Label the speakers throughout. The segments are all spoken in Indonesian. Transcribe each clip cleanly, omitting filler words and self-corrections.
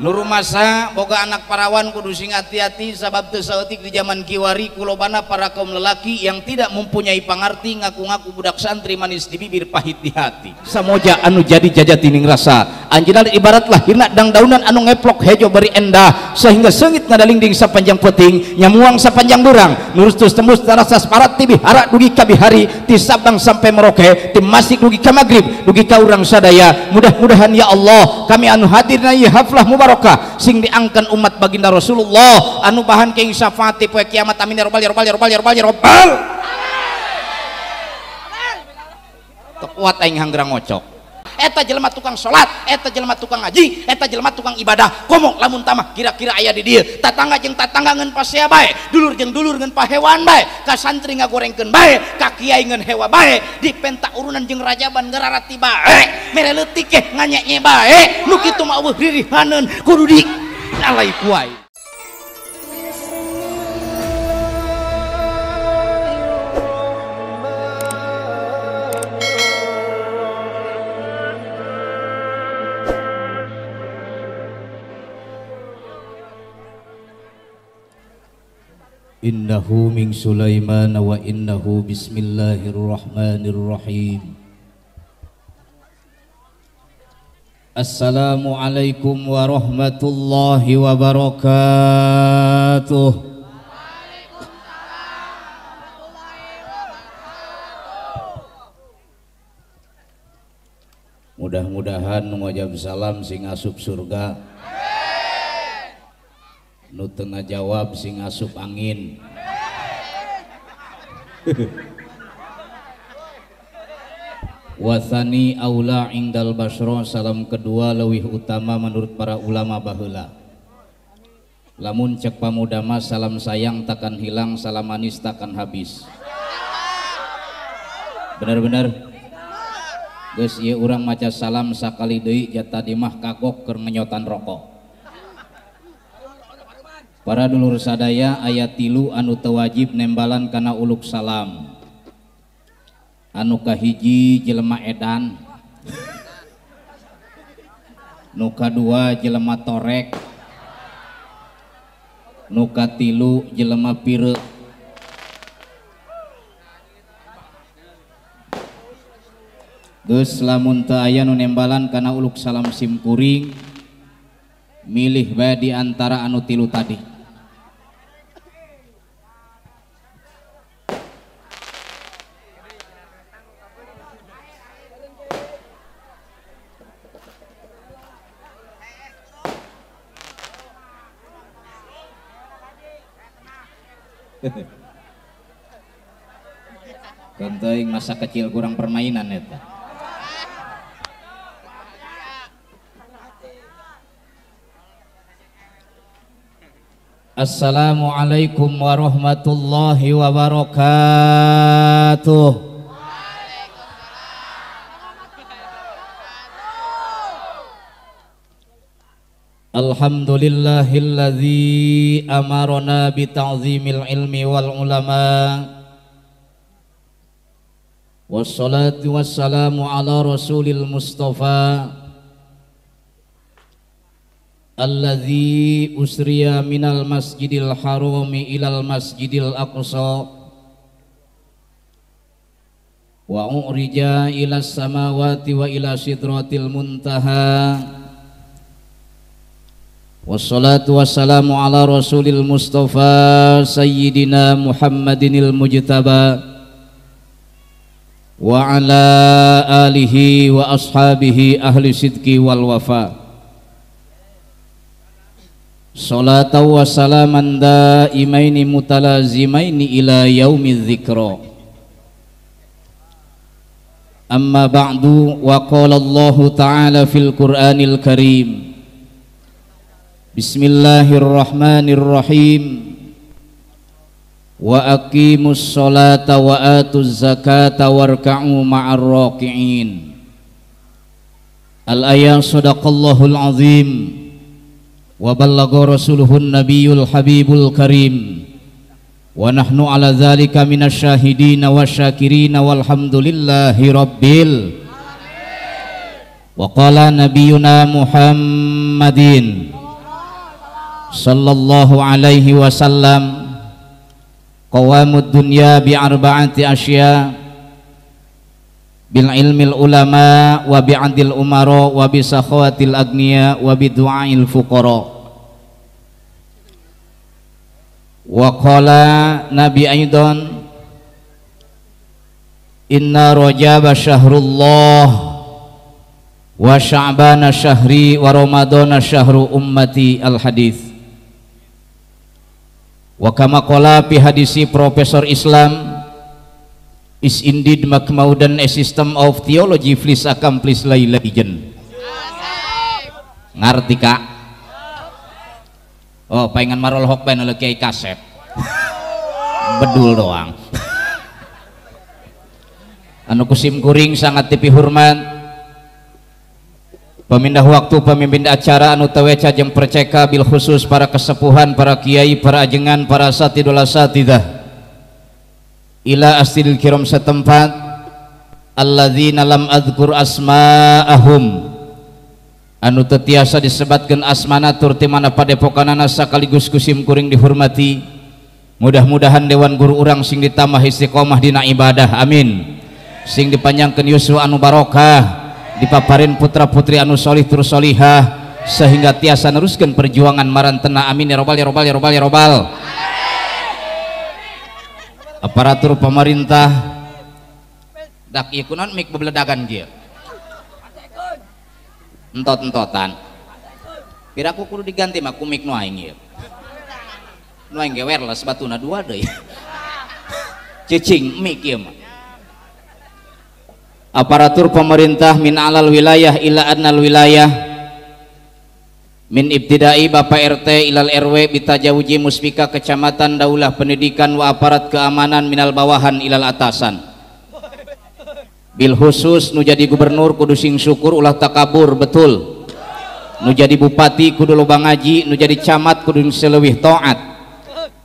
Speaker 1: Nur masa boga anak parawan kudu sing hati-hati sabab teu saeutik di zaman kiwari kulobana para kaum lelaki yang tidak mempunyai pangarti ngaku-ngaku budak santri manis di bibir pahit di hati. Samoja anu jadi jajati ning rasa anjeunna ibarat lahirna dangdaunan anu ngeplok hejo bari endah sehingga seungit ngadalingding sapanjang peuting nyamuang sapanjang durang nurus tembus tarasa separat ti bihara dugi ka bihari ti Sabang sampai Merauke ti Masjid dugi ka Magrib dugi ka urang sadaya. Mudah-mudahan ya Allah kami anu hadir na ieu haflah mubarakah sing diangkan umat baginda Rasulullah anu bahan keing syafaati poe kiamat amin ya rabbal ya rabbal ya rabbal ya rabbal ya rabbal. Tekuat aing hanggrang ngocok eta jelema tukang salat, eta jelema tukang ngaji, eta jelema tukang ibadah. Komo lamun tamah kira-kira aya di dieu tatangga jeung tatangga ngeun pasea bae, dulur jeung dulur ngeun pahewan bae, ka santri ngagorengkeun bae, ka kiai ngeun hewa bae, di penta urunan jeung rajaban ngararati bae, mere leutik ge nganyanye bae. Nu kitu mah eueuh ririhaneun kudu di alai kuai.
Speaker 2: Innahu min Sulaiman wa innahu bismillahirrahmanirrahim. Assalamualaikum warahmatullahi wabarakatuh. Mudah-mudahan ngucap salam sing asup surga, nu tengah jawab sing asup angin. Wathani aula indal basro, salam kedua leuwih utama menurut para ulama baheula. Lamun cek pamuda mah salam sayang takkan hilang, salam manis takkan habis. Bener-bener geus ieu urang maca salam sakali deui jatah di mah kagok keur ngenyotan rokok. Para dulur sadaya ayat 3 anu teu wajib nembalan kana uluk salam. Anu kahiji jelema edan, nu kadua jelema torek, nu katilu jelema pire. Geus lamun teu aya nu nembalan kana uluk salam simkuring, milih bae di antara anu tilu tadi. Kontoing masa kecil kurang permainan eta. Assalamualaikum warahmatullahi wabarakatuh. Alhamdulillahilladzi amarona bita'zimil ilmi wal ulama, wassalatu wassalamu ala rasulil mustafa alladzi usriya minal masjidil harami ilal masjidil aqsa wa urija ilas samawati wa ila sidratil muntaha. Wassalatu wassalamu ala rasulil mustafa sayyidina Muhammadinil mujtaba wa ala alihi wa ashabihi ahli sidqi wal wafa. Salatan wa salaman daimaini mutalazimaini ila yaumidz dzikra. Amma ba'du, wa qala Allahu ta'ala fil Qur'anil Karim, Bismillahirrahmanirrahim. Wa aqimus sholata wa atuz zakata warka'u ma'ar raki'in. Al-ayat sadaqallahul azim wa ballagha rasuluhun nabiyul habibul karim wa nahnu ala dzalika minasyahidina wasyakirina walhamdulillahi rabbil alamin. Wa qala nabiyuna Muhammadin sallallahu alaihi wasallam qawamud dunya bi arba'ati asya bil ilmil ulama wa bi adil umara wa bi sakhawatil agniya wa bi du'ail fuqara. Wa qala nabi aidan inna rajaba syahrullah wa sya'bana syahri wa ramadana syahru ummati al hadits. Wa kama qala fi hadisi Profesor Islam is indeed Macmaudan a system of theology please accomplish legend. Ngarti kak? Oh pengen marol hokben oleh kiai kaset bedul doang. Anu kusim kuring sangat tipi hormat pemindah waktu pemimpin acara anu taweca jeung perceka bil khusus para kesepuhan, para kiai, para ajengan, para satidul asatidah ila astil kiram setempat alladzina lam adzkur asma'ahum anu teu tiasa disebatkeun asmana tur ti mana padepokanana sakaligus kusim kuring dihormati. Mudah-mudahan dewan guru urang sing ditambah istiqomah dina ibadah, amin. Sing dipanjangkeun yuswa anu barokah, dipaparin putra putri anu solih tur solihah sehingga tiasa neruskeun perjuangan marantena, amin ya robbal ya robbal ya robbal ya robbal. Aparatur pemerintah dak ieu kunaon mik bebeledagan kieu entot-entotan piraku kudu diganti mah ku mik nu aing ieu nu aing ge wireless batuna dua deui cicing mik ieu mah. Aparatur pemerintah min alal wilayah ila adnal wilayah min ibtidai Bapak RT ilal RW bitajawuji muspika kecamatan daulah pendidikan wa aparat keamanan minal bawahan ilal atasan bil khusus nu jadi gubernur kudu sing syukur ulah takabur betul, nu jadi bupati kudu loba ngaji, nu jadi camat kudu sing leuwih taat,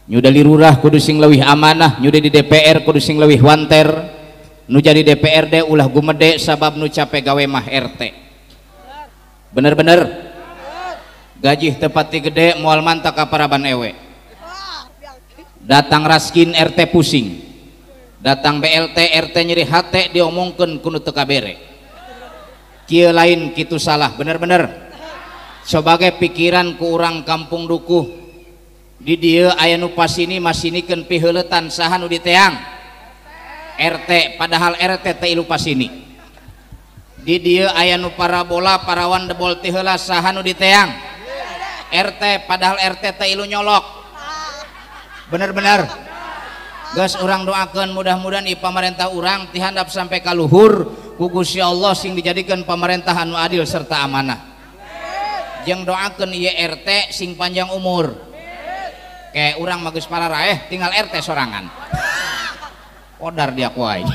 Speaker 2: nu jadi lurah kudu sing leuwih amanah, nu jadi DPR kudu sing leuwih wanter, nu jadi DPRD ulah gumede sabab nu capek gawe mah RT. Bener-bener gaji tepati gede moal manta ka paraban ewe. Datang raskin RT pusing, datang BLT RT nyeri hate diomongkeun kudu teu kabere. Kieu lain kitu salah, bener-bener. Sebagai pikiran ku urang kampung dukuh di dieu aya nu pasini masinikeun piheuletan saha nu diteang RT, padahal RT teh ilu pasini. Di dieu aya nu parabola parawan debol teh heula saha nu diteang RT, padahal RT teh ilu nyolok. Bener-bener geus urang doakeun mudah-mudahan ieu pamarentah urang ti handap sampai ka luhur ku Gusti Allah sing dijadikeun pamerintahan nu adil serta amanah. Jeung doakeun ieu RT sing panjang umur. Kayak urang mah geus pararaeh tinggal RT sorangan. Odar dia kuai.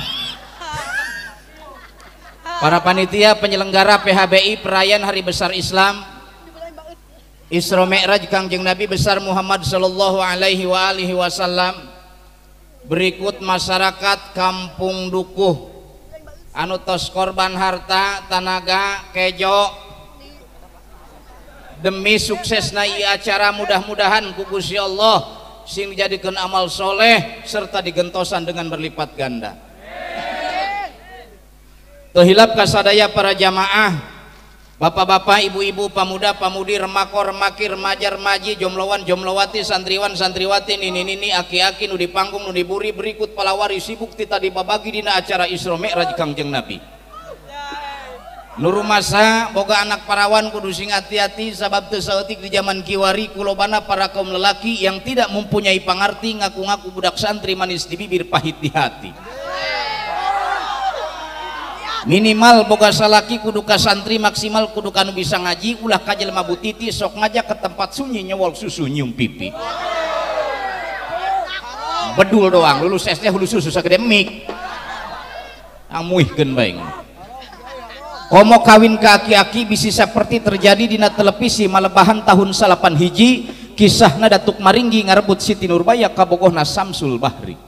Speaker 2: Para panitia penyelenggara PHBI perayaan Hari Besar Islam Isra Mi'raj Kangjeng Nabi besar Muhammad sallallahu alaihi wasallam, berikut masyarakat kampung dukuh anu tos korban harta tanaga kejo demi suksesna ieu acara, mudah-mudahan ku Gusti Allah sing dijadikeun amal soleh serta digentosan dengan berlipat ganda. Teu hilap kasadaya para jamaah, bapak-bapak, ibu-ibu, pemuda, pamudi, remakor, remaki, remaja, remaji, jomlowan, jomlowati, santriwan, santriwati, nini-nini, aki-aki, nu di panggung, nu diburi, berikut palawari sibuk tita dibabagi dina acara Isra Mi'raj Kangjeng Nabi. Nu rumasa boga anak parawan kudu sing hati-hati sabab teu saeutik di zaman kiwari kulobana para kaum lelaki yang tidak mempunyai pangarti ngaku-ngaku budak santri manis di bibir pahit di hati. Minimal boga salaki kudu ka santri, maksimal kudu kanu bisa ngaji, ulah ka jelema butiti sok ngajak ke tempat sunyi nyewol susu nyium pipi. Bedul doang lulus SD hulu susu sagede mik. Amuihkeun bae. Komo kawin ka aki-aki bisi seperti terjadi dina televisi Malebahan tahun 8 hiji, kisahna Datuk Maringgi ngarebut Siti Nurbaya ka bogohna Samsul Bahri.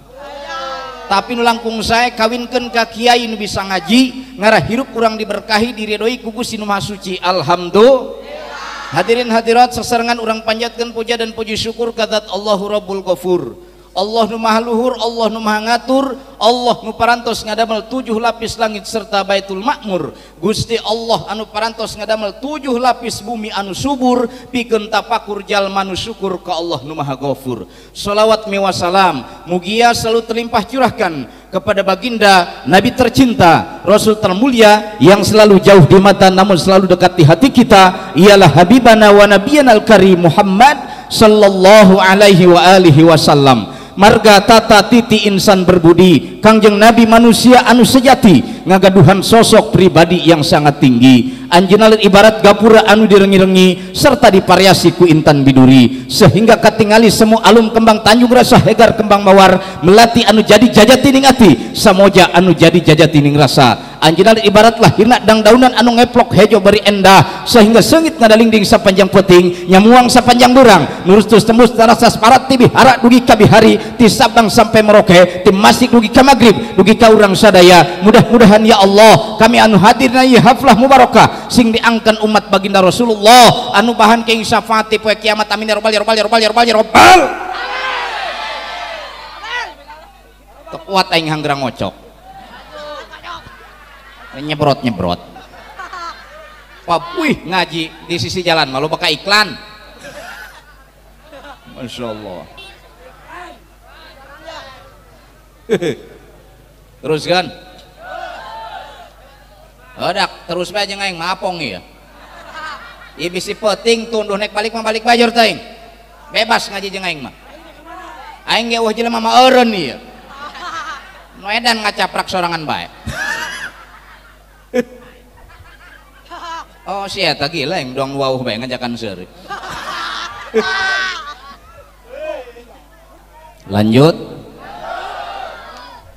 Speaker 2: Tapi nu langkung saya kawinkeun ka kiai nu bisa ngaji, ngarah hirup kurang diberkahi diridoi ku Gusti Nu Maha Suci. Alhamdulillah.
Speaker 1: Hadirin hadirat sesarengan urang panjatkeun puja dan puji syukur ka zat Allahu Rabbul Ghafur, Allah nu maha luhur, Allah nu maha ngatur, Allah nu parantos ngadamel 7 lapis langit serta Baitul Makmur. Gusti Allah anu parantos ngadamel 7 lapis bumi anu subur pikeun tapakur jalma nu syukur ka Allah nu maha Ghafur. Shalawat miwa salam mugia selalu terlimpah curahkan kepada baginda Nabi tercinta, Rasul termulia yang selalu jauh di mata namun selalu dekat di hati kita, ialah habibana wa nabiyana al-karim Muhammad sallallahu alaihi wa alihi wasallam. Marga tata titi insan berbudi, kangjeng Nabi manusia anu sejati, ngagaduhan sosok pribadi yang sangat tinggi. Anjeunna ibarat gapura anu direngi-rengi serta dipariasi ku intan biduri, sehingga katingali semu alum kembang Tanjung Rasa hegar kembang mawar, melati anu jadi jajati ning ati, samoja anu jadi jajati ning rasa. Anjeunna ibarat lahirna dang daunan anu ngeplok hejo bari endah, sehingga seungit ngadalingding sapanjang peuting, nyamuang sapanjang durang, nurustus tembus tarasa parat ti bihara dugi ka bihari, ti Sabang sampai Merauke, ti Masjid dugi ka Magrib, dugi ka urang sadaya. Mudah-mudahan ya Allah kami anu hadir na ieu haflah mubarakah sing diangkan umat baginda Rasulullah anu bahan keing syafaat ti poe kiamat, amin ya rabbal ya rabbal ya rabbal ya rabbal ya rabbal. Tekuat aing hanggrang ngocok nyebrot wih ngaji di sisi jalan malu pakai iklan. Masya Allah. Teruskan odak terus bae jeung aing maapong ya ieu bisi peuting tunduh nek balik mah balik bajur teuing bebas ngaji jeung aing mah aing ge eueuh jelema mah eureun ieu nu edan ngacaprak sorangan bae. Oh si eta gila yang dong wauh bae ngajakan seuri. Lanjut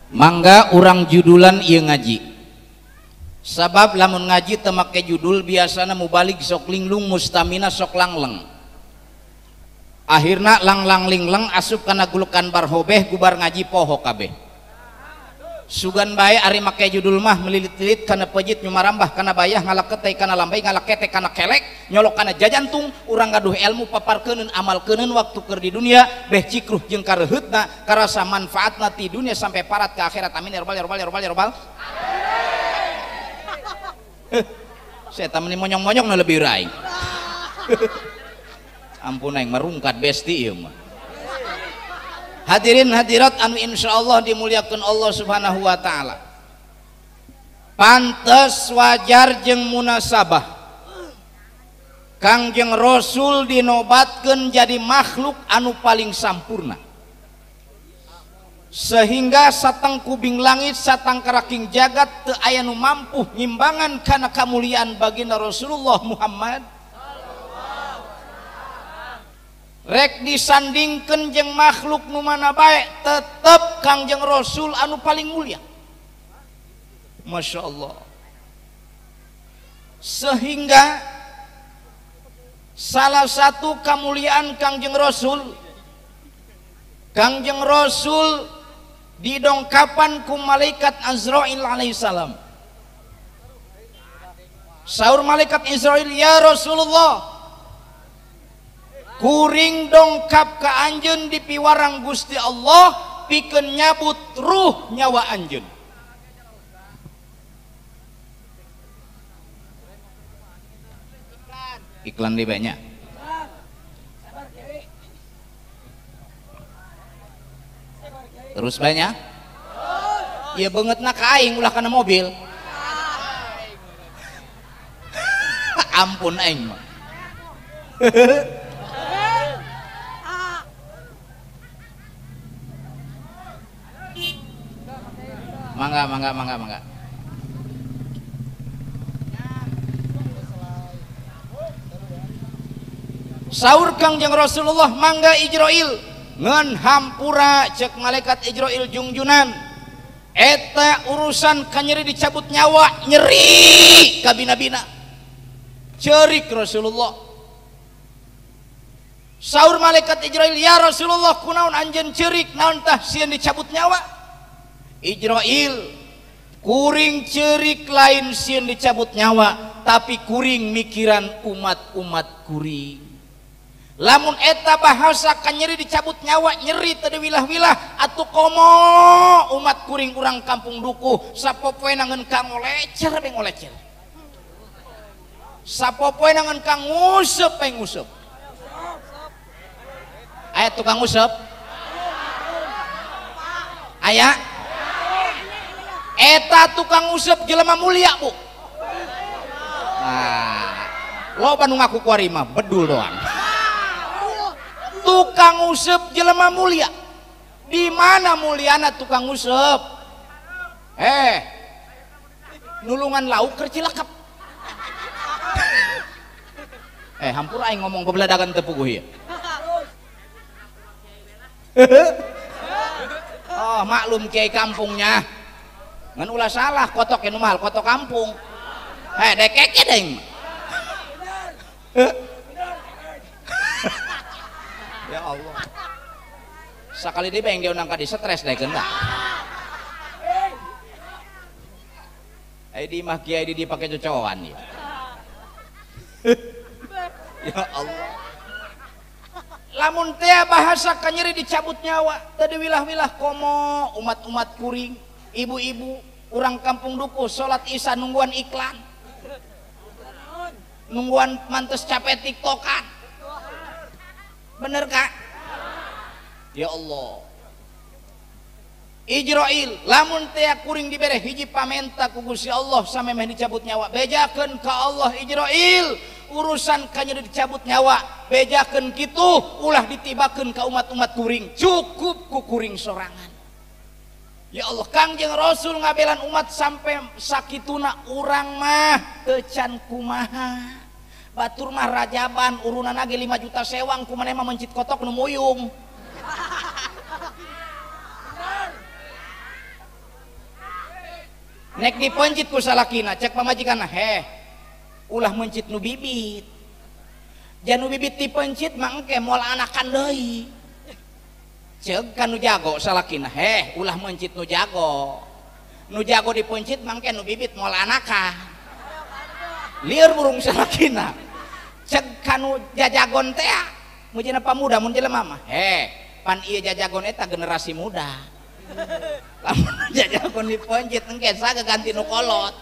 Speaker 1: mangga urang judulan ieu ngaji, sabab lamun ngaji teu make judul biasana mubalik sok linglung mustamina sok langleng, akhirna langlang lingleng asup kana gulukan barhobeh gubar ngaji poho kabeh. Sugan bae ari make judul mah melilit-lilit kana pejit nyumarambah kana bayah ngalaketei kana lambay ngalakete kana kelek nyolok kana jajantung, urang gaduh ilmu paparkeuneun amalkeuneun waktu keur di dunia beh cikruh jeung kareuheutna karasa manfaatna ti dunia sampai parat ke akhirat, amin ya rabbal ya rabbal ya rabbal ya rabbal. Saya tamani monyong-monyong na lebih rai. Ampun aing merungkat besti ieu mah. Hadirin hadirat anu insyaallah dimuliakeun Allah Subhanahu wa taala. Pantes wajar jeung munasabah Kangjeng Rasul dinobatkeun jadi makhluk anu paling sampurna, sehingga satang kubing langit satang karaking jagat teu aya nu mampu ngimbangan kana kamuliaan baginda Rasulullah Muhammad. Rek disandingkeun jeung makhluk nu mana bae tetep Kangjeng Rasul anu paling mulia. Masya Allah. Sehingga salah satu kemuliaan Kangjeng Rasul didongkapan ku malaikat Azrail alaihissalam. Saur malaikat Israil, ya Rasulullah, kuring dongkap ke anjeun di piwarang Gusti Allah pikeun nyabut ruh nyawa anjeun. Iklan di banyak. Terus banyak? Ya beungeutna ka aing ulah kana mobil. Ampun aing mah. Mangga. Saur Kangjeng Rasulullah, mangga Ijrail ngan hampura cek malaikat Ijrail jungjunan eta urusan kanyeri dicabut nyawa, nyeri kabina-bina cerik Rasulullah. Saur malaikat Ijrail, ya Rasulullah, kunaon anjeun cerik, naon tah sieun dicabut nyawa? Ijrail, kuring cerik lain sieun dicabut nyawa, tapi kuring mikiran umat-umat kuring. Lamun eta bahasa kan nyeri dicabut nyawa, nyeri teu wilah-wilah atuh komo umat kuring urang kampung dukuh sapopoe nangeun kang ngolecer be ngolecer, sapopoe nangeun kang nguseup be nguseup. Aya tukang nguseup? Aya? Eta tukang nguseup jelema mulia, Bu. Nah, loba nu ngaku kuari mah bedul doang. Tukang nguseup jelema mulia. Di mana muliana tukang nguseup? Nulungan lauk keur Cilakap. Hampur aing ngomong bebeladagan teu puguh ieu. Oh, maklum kiai kampungnya. Ngan ulah salah kotok nu mahal kotok kampung. Dekeke deing. Ya Allah. Sakali di beng dia undang ka di stres deh kena. Di mah kiai di pakai cocokan ya. Ya Allah. Lamun teh bahasa kanyeri dicabut nyawa, tadi wilah-wilah komo umat-umat kuring, ibu-ibu, orang kampung dukuh salat isya nungguan iklan. Nungguan mantes capek tiktokan. Bener Kak? Ya Allah. Ijrail lamun teh kuring dibere hiji pamenta ku Gusti Allah samemeh dicabut nyawa, bejakeun ka Allah Ijrail urusan kanya dicabut nyawa, bejakeun kitu ulah ditibakeun ka umat-umat kuring, cukup ku kuring sorangan. Ya Allah, Kangjeng Rasul ngabelan umat sampai sakituna urang mah teu can kumaha. Batur mah rajaban urunan lagi 5 juta sewang kumaneh mah mencit kotok nu muyung. Nek dipencit ku salakina cek pamajikanna, ulah mencit nu bibit. Jan nu bibit dipencit mah engke moal anakan deui. Ceuk kan nu jago salakina, ulah mencit nu jago. Nu jago dipencit mah engke nu bibit moal anakan. Lieur burung salakina. Cek kanu jajagon teh mujina pamuda mun jelema mah pan ieu jajagon eta generasi muda. Lamun jajagon dipencit engke saga ganti nu kolot.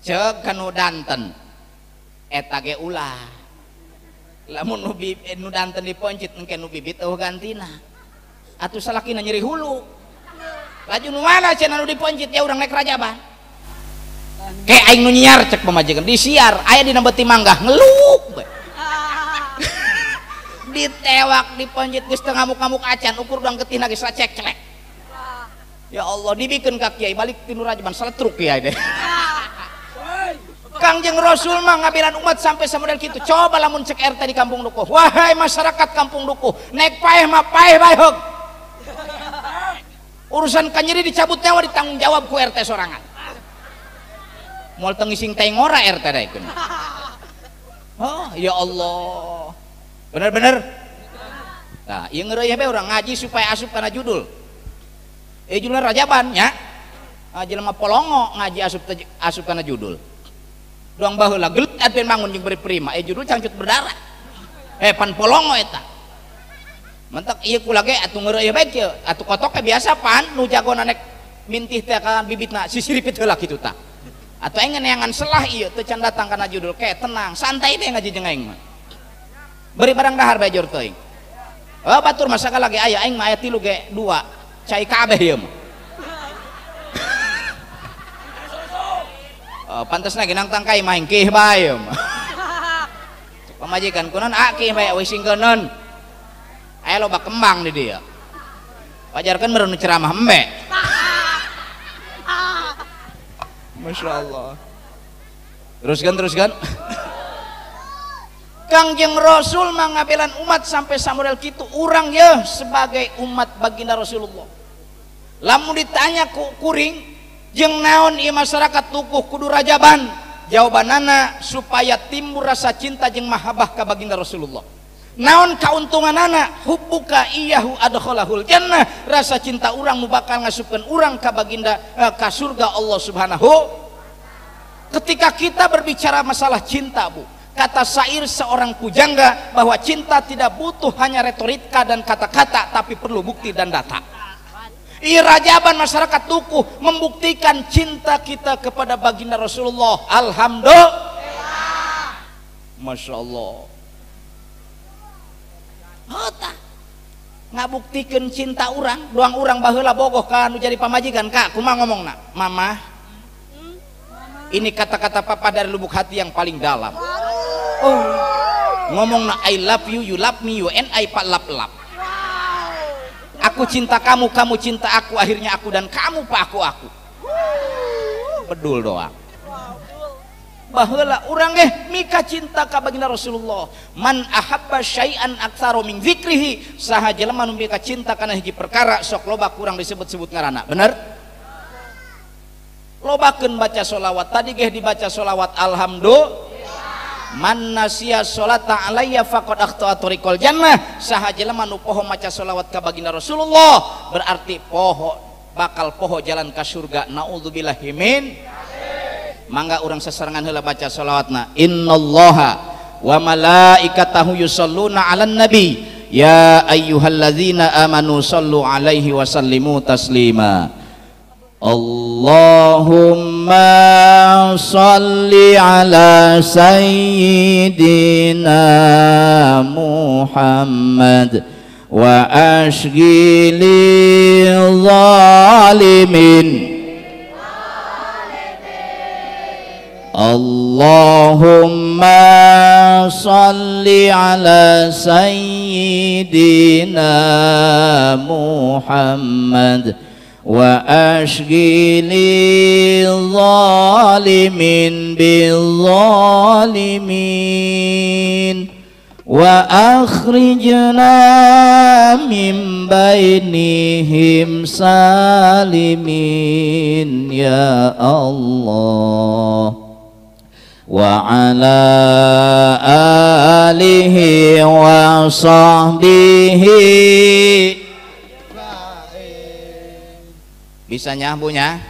Speaker 1: Cek kanu danten eta ge ulah. Lamun nu danten dipencit engke nu bibit eueuh gantina. Atuh salakina nyeri hulu. Laju nu mana cenah nu dipencit ya urang naik rajaban. Kayak aing nu nyiar cek pemajikan disiar aya dina beuti manggah ngeluk we. Ditewak dipencit geus teu ngamuk-ngamuk acan ukur urang ketina geus cek-celek. Ya Allah dibikeun ka kiai balik ti nu rajaban saletruk kiai deh. Kangjeng Rasul mah ngabelan umat sampai samodel kitu. Coba lamun cek RT di kampung dukuh. Wahai masyarakat kampung dukuh, naik paeh mah paeh bae heug. Urusan kanyeri dicabut nyawa ditanggung jawab ku RT sorangan. Moal teu ngising teh ngora RT daekeun. Oh, ya Allah. Bener-bener. Nah, ieu ngeureuyeuh bae urang ngaji supaya asup kana judul. Judulna rajaban nya. Jelema polongo ngaji asup kana judul. Doang baheula gelut aden bangun jeung beri prima. Judul cangcut berdarah. Pan polongo eta. Mentek ieu kula ge atuh ngeureuyeuh bae kieu. Atuh kotok biasa pan nu jagona nek mintih teh ka bibitna sisiripit heula kitu tah. Atau engen neangan selah ieu teu can datang kana judul ke tenang santai deh ngaji jeung aing mah beri barang dahar bae jor teuing. Batur mah sakala ge aya aing mah aya 3 ge 2 cai kabeh ieu mah. Pantesna ge nang tangkai mah engkih bae ieu mah. Pamajikan kunaon akih bae we singkeuneun. Aya loba kembang di dieu. Wajarkeun meureun ceramah embe. Masya Allah. Teruskan. Kangjeng Rasul mengabelan umat sampai samodel kitu urang ya sebagai umat baginda Rasulullah. Lamun ditanya ku kuring jeung naon ieu masyarakat dukuh kudu rajaban, jawabanana supaya timbul rasa cinta jeung mahabbah ka baginda Rasulullah. Naon kauntunganana hubbuka iyahu adkhalahul jannah, rasa cinta urang nu bakal ngasupkeun urang ka baginda ka surga Allah Subhanahu. Ketika kita berbicara masalah cinta, Bu, kata syair seorang pujangga bahwa cinta tidak butuh hanya retorika dan kata-kata, tapi perlu bukti dan data. Irajaban masyarakat Tuku membuktikan cinta kita kepada baginda Rasulullah. Alhamdulillah. Masya Allah. Hota ngabuktikan cinta orang, doang orang baheula bogoh kan jadi pamajikan. Kak, kumaha ngomongna? Mama, ini kata-kata papa dari lubuk hati yang paling dalam. Oh, ngomongna I love you, you love me, you and I pak lap-lap. Aku cinta kamu, kamu cinta aku, akhirnya aku dan kamu pak aku. Bedul doang. Baheula urang mika cinta ka baginda Rasulullah. Man ahabba syai'an aktsara min dzikrihi, saha jelema nu mika cinta kana hiji perkara sok loba kurang disebut-sebut ngaranna. Bener? Lobakeun baca sholawat. Tadi dibaca sholawat alhamdulillah. Man nasiya sholata alayya faqad akhta'a tariqal jannah, saha jelema nu poho maca sholawat ka baginda Rasulullah berarti bakal poho jalan ka surga. Naudzubillahi min. Mangga urang sasarangan heula baca sholawatna. Innallaha wa malaikatahu yusholluna 'alan nabi ya ayyuhalladzina amanu shollu 'alaihi wa sallimu taslima. Allahumma salli ala sayyidina Muhammad wa ashghili zalimin. Allahumma salli ala sayyidina Muhammad wa ashghili zalimin bizzalimin wa akhrijna min bainihim salimin ya Allah wa ala alihi wa sahbihi. Bisa nyambunya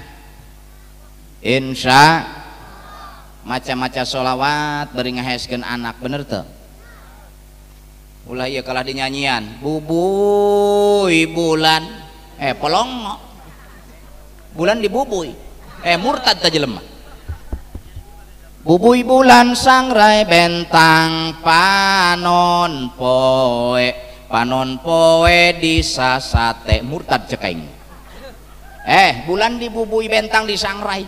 Speaker 1: insya maca-maca sholawat beri ngaheskeun anak bener tuh. Ulah ieu kalah dinyanyian bubuy bulan polong bulan dibubuy murtad ta jelema. Bubuy bulan sangrai bentang panon poe disasate murtad cek aing. Bulan dibubuy bentang disangrai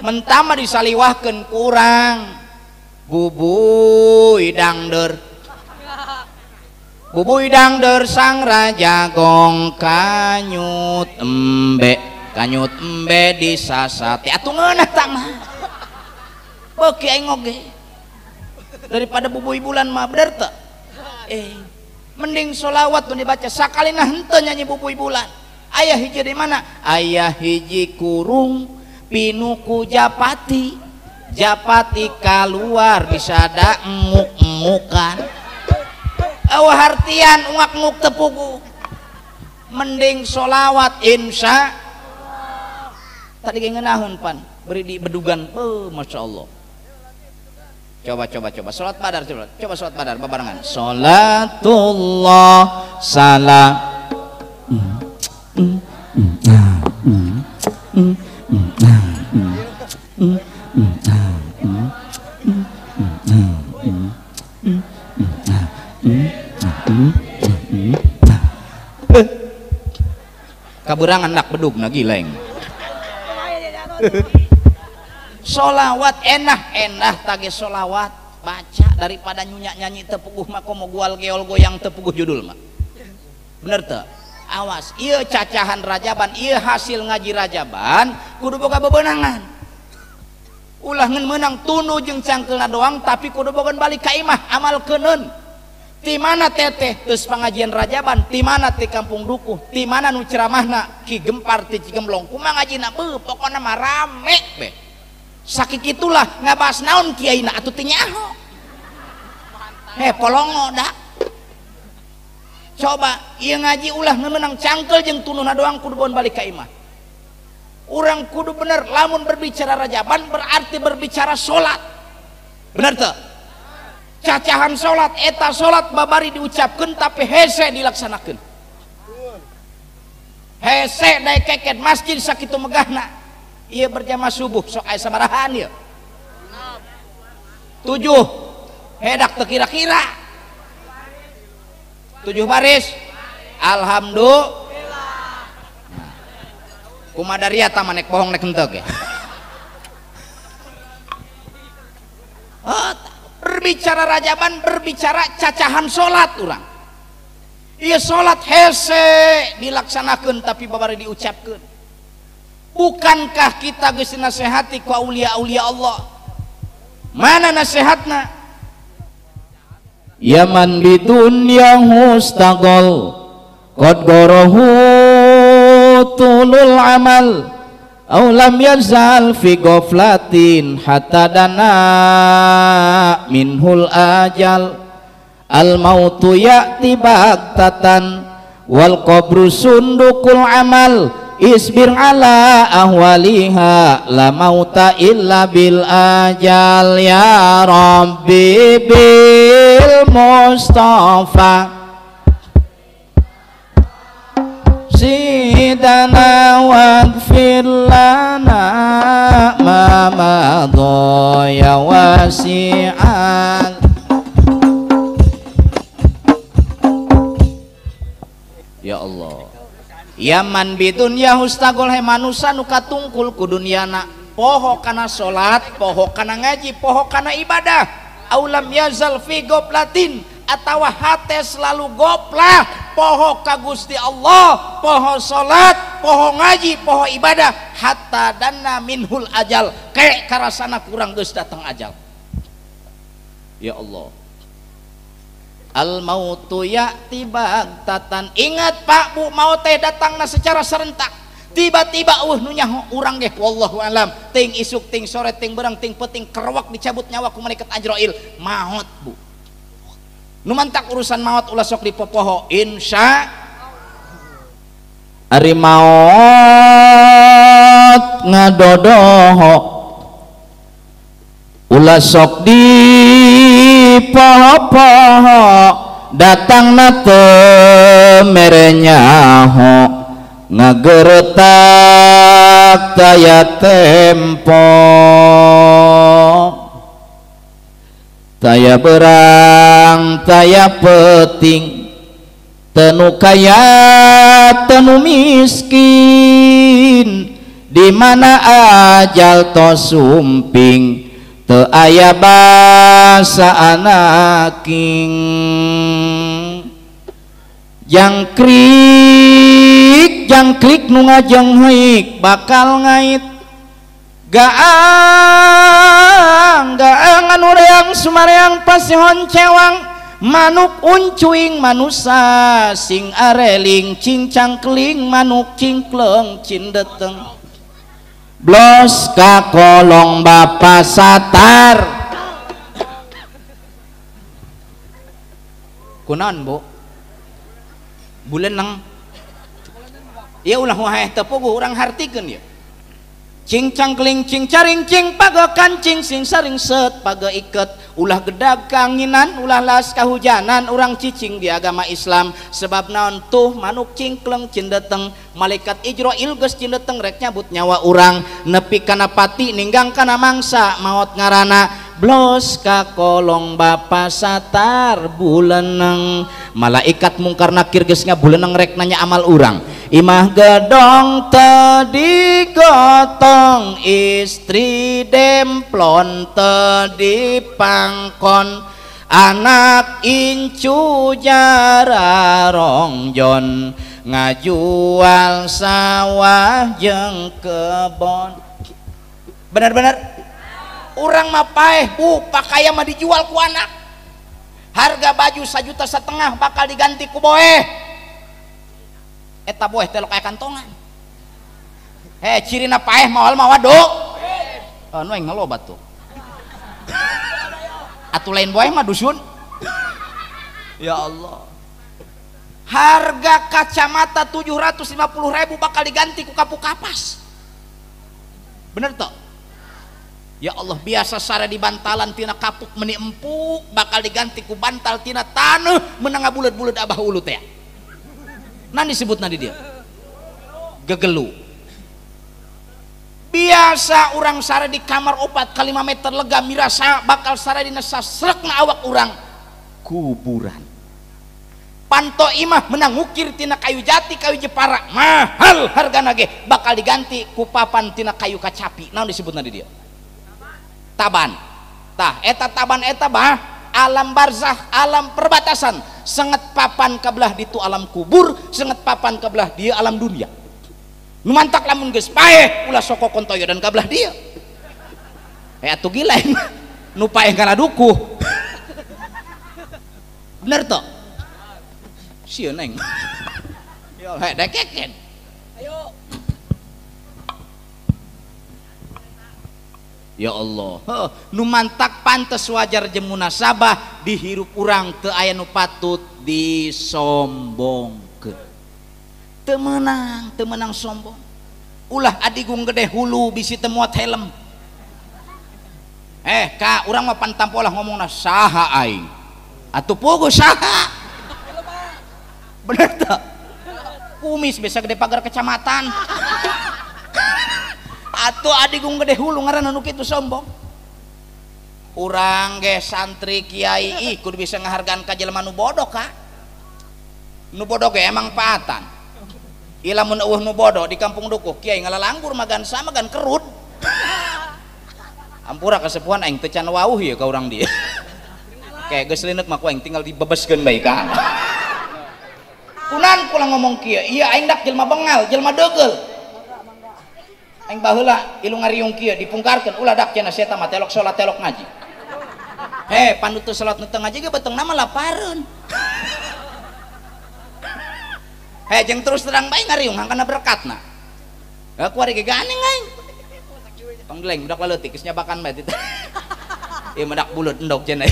Speaker 1: mentama disaliwahkeun kurang bubuy dangder sangra jagong kanyut embe disasate atuh ngeunah tah mah beuki aing oge daripada bubuy bulan mah bener teu mending sholawat nu dibaca sakalina henteu nyanyi bubuy bulan. Ayah hiji di mana? Ayah hiji kurung pinuku japati keluar disada nguk-ngukan hartian nguk-nguk tepugu mending sholawat insya tadi ngeunahun pan beri di bedugan Masya Allah. Coba sholat badar coba sholat badar babarengan sholatullah salam kaburangan anak bedug na gileng. Solawat enak tage solawat baca daripada nyanyi tepuguh mah komo gual geol goyang tepuguh judul mah bener teu. Awas ieu cacahan rajaban ieu hasil ngaji rajaban kudu boga bebenangan ulah ngeun meunang tunu jeung cangkeulna doang tapi kudu boga balik ka imah amalkeuneun. Ti mana teteh geus pangajian rajaban, ti mana ti kampung dukuh, ti mana nu ceramahna Ki Gempar ti Cigemblong kumaha ngajina pokona mah rame be. Sakikitulah ngabahas naon kiaina atuh teu nyaho. Polongo dah. Coba ieu ngaji ulah ngeunang cangkel jeung tununa doang kudu boon balik ka imah. Orang kudu bener lamun berbicara rajaban berarti berbicara sholat, bener tuh. Cacahan sholat eta sholat babari diucapkan tapi hese dilaksanakan, hese daek keket masjid sakitu megahna iya berjamaah subuh sok aya sabarahan ya 7 hedak teu kira-kira 7 baris alhamdulillah. Kumadaria ta manek bohong nek henteu ge. Berbicara rajaban berbicara cacahan sholat orang. Iya sholat hese dilaksanakan tapi babari diucapkan. Bukankah kita geus nasihati ku aulia-aulia Allah? Mana nasihatna?
Speaker 2: Yaman bidunya hustagol qad gorohu tulul amal aw lam yazal fi ghaflatin hatta dana minhul ajal al mautu ya'ti baghtatan wal qabru sundukul amal isbir ala ahwaliha la mauta illa bil ajal ya rabbi bil mustafa sidana waghfir lana ma madha ya wasi'an. Ya Allah, yaman bidunya hustagol he manusia nu katungkul ku dunyana poho kana salat, poho kana ngaji, poho kana ibadah, aulam yazal fi goflatin atawa hate selalu goplah poho ka Gusti Allah, poho salat, poho ngaji, poho ibadah hatta danna minhul ajal kayak karasana kurang geus datang ajal. Ya Allah, al mautu ya'ti baghtatan. Ingat Pak Bu, maut teh datangna secara serentak. Tiba-tiba nu nyaho urang ge wallahu alam ting isuk ting sore ting beurang ting peuting kerewak dicabut nyawa ku malaikat Ajrail maut Bu. Nu mantak urusan maut ulah sok dipopoho insya ari maut ngadodoho ulah sok dipoho datangna teu merenyaho ngageretak taya tempo taya berang taya peting tenu kaya tenu miskin di mana ajal to sumping teu aya basa anaking jangkrik nu ngajeng haik bakal ngait gaang anu reang sumareang pasihon cewang manuk uncuing manusa sing areling cing cangkling manuk cingkleng cindeteng blos ka kolong bapa satar kunaon Bu bulan nang ya ulah wae tepuguh urang hartikeun ya cing cangkling cing caring cing paga kancing sing saring set paga iket ulah gedag kanginan ulah las kahujanan urang cicing di agama Islam sebab naon tuh manuk cingkleng cindeteng malaikat Ijrail geus cindeteng rek nyabut nyawa urang nepi kana pati ninggang kana mangsa maot ngaranna blos ka kolong bapa satar buleneng malaikat mungkar nakir geus ngabuleuneng rek nanya amal urang imah gedong tadi gotong istri demplon tadi pangkon anak incu jararongjon ngajual sawah jeung kebon bener-bener urang mah paeh Bu pakaian mah dijual ku anak harga baju 1,5 juta bakal diganti ku boeh eta boeh teh kaya kantongan cirina paeh moal mah waduk nu aing ngalobat tuh atuh lain boeh mah dusun. Ya Allah, harga kacamata 750.000 bakal diganti ku kapuk kapas
Speaker 1: bener toh? Ya Allah, biasa sare di bantalan tina kapuk meni empuk bakal diganti ku bantal tina tanah menang bulet-bulet abah ulu teh. Nah disebut nadi dia gegelu. Biasa orang sare di kamar opat kali 5 meter lega mirasa bakal sare dina sasrek na awak orang kuburan. Panto imah menang ngukir tina kayu jati kayu jepara mahal harga nage bakal diganti ku papan tina kayu kacapi. Naon disebut nadi dia taban. Tah eta taban eta bah alam barzah alam perbatasan senget papan kabelah ditu alam kubur senget papan kabelah dia alam dunia. Nu mantak lamun geus paeh ulah soko kontoyo dan kabelah dia atuh gila nu paeh kana dukuh bener toh sieun neng yo dekeken ayo ya Allah nu mantak pantes wajar jeung munasabah dihirup urang teu aya nu patut disombongkeun. Temenang sombong ulah adigung gede hulu bisi temuat helm ka urang mah pantampolah ngomongna saha aing atuh pugu saha bener tuh kumis biasa gede pagar kecamatan atuh adigung gede hulu ngaranna nu kitu sombong. Urang ge santri kiai kudu bisa ngahargaan ka jelema nu bodoh ka nu bodoh ge emang paatan ilamun eueuh nu bodoh di kampung dukuh kiai ngalalanggur magan sama gan kerut ampura kasepuhan aing teu can wauh ieu ka urang dia kayak geus leuneuk mah ku aing tinggal dibebeskeun bae ka kunan kula ngomong kieu ieu aing dak jelema bengal jelema deugel aing baheula ilu ngariung kieu dipungkarkeun ulah dak cenah eta mah telok salat telok ngaji pandu teu salat nu teu ngaji ge beteungna mah lapareun jeung terus terang bae ngariung hangkana berkatna. Kuari ge ganeng aing. Panggeleng budak leutik geus nyabakan bae teh. Ieu mah dak buleut endog cenah.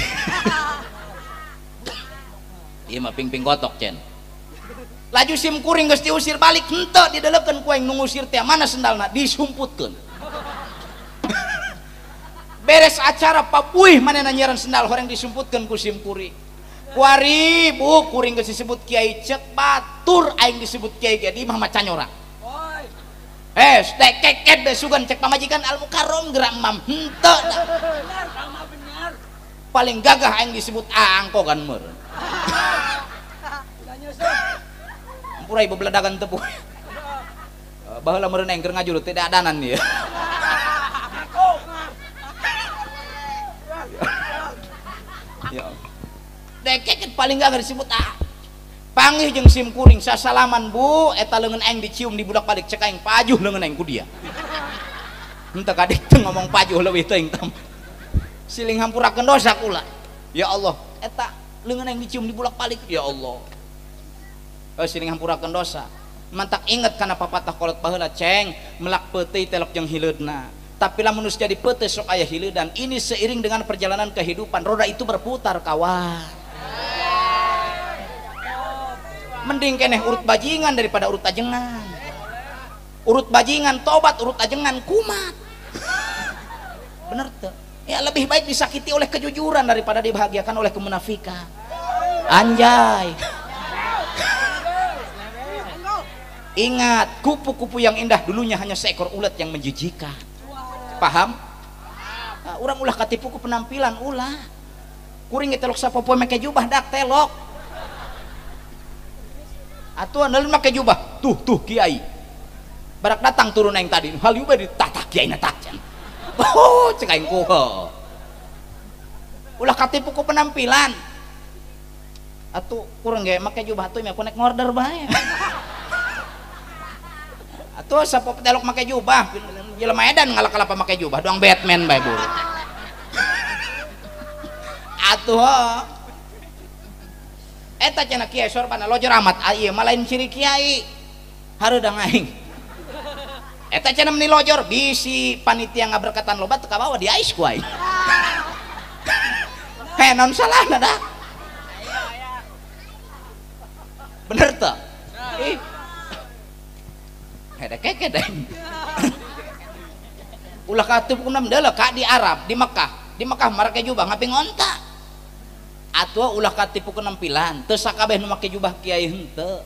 Speaker 1: Ieu mah ping-ping gotok cen. Laju sim kuring geus diusir balik henteu dideleukeun ku aing nu ngusir teh mana sendalna disumputkeun. Beres acara papuih manehna nyeran sendal horeng disumputkeun ku sim kuring. Kuari bu kuring geus disebut kiai cek batur aing disebut kiai ge di mah macan orang stek keket be sugan cek pamajikan al mukarrom gerak mam henteu paling gagah aing disebut angkogan meureun ampura ibu beladagan tepung baheula meureun aing keur ngajulut teh adanan ieu ya dekeket paling gak disebut panggih jeung sim kuring sasalaman bu eta leungeun aing dicium di budak balik cek aing pajuh leungeun aing ku dia henteu kadik teu ngomong pajuh leuwih teuing tam siling hampurakeun dosa kula ya Allah eta leungeun aing dicium di budak balik ya Allah siling hampurakeun dosa mantak inget kana papatah kolot baheula ceng melak peuteuy telok jeung hileudna tapi lamun geus jadi peuteuy sok aya hileudan ini seiring dengan perjalanan kehidupan roda itu berputar kawan. Mending keneh urut bajingan daripada urut ajengan. Urut bajingan tobat, urut ajengan kumat. Bener tuh. Ya lebih baik disakiti oleh kejujuran daripada dibahagiakan oleh kemunafikan. Anjay. Ingat, kupu-kupu yang indah dulunya hanya seekor ulat yang menjijikan. Paham? Urang ulah katipu ku penampilan ulah. Kuring telok sapopoe make jubah dak telok. Atuh andaleun make jubah tuh kiai barak datang turun aing tadi hal ieu bae ditatak kiai na takcan cek aing kuho ulah katipu ku penampilan atuh kurang ge make jubah atuh mah konek ngorder bae atuh sapopo telok make jubah jelema edan ngalak-alap make jubah doang Batman bae buru atuh eta cenah kiai sorbana lojor amat ieu mah lain ciri kiai hareudang aing eta cenah meni lojor bisi panitia ngaberkatan loba teu kabawa di ais ku aing naon salahna dah bener teu ih ada keke deh ulah katipukeun deuleu ka di Arab di Mekah marake jubah ngaping onta atuh ulah katipukeun nampilan teu sakabeh nu make jubah kiai henteu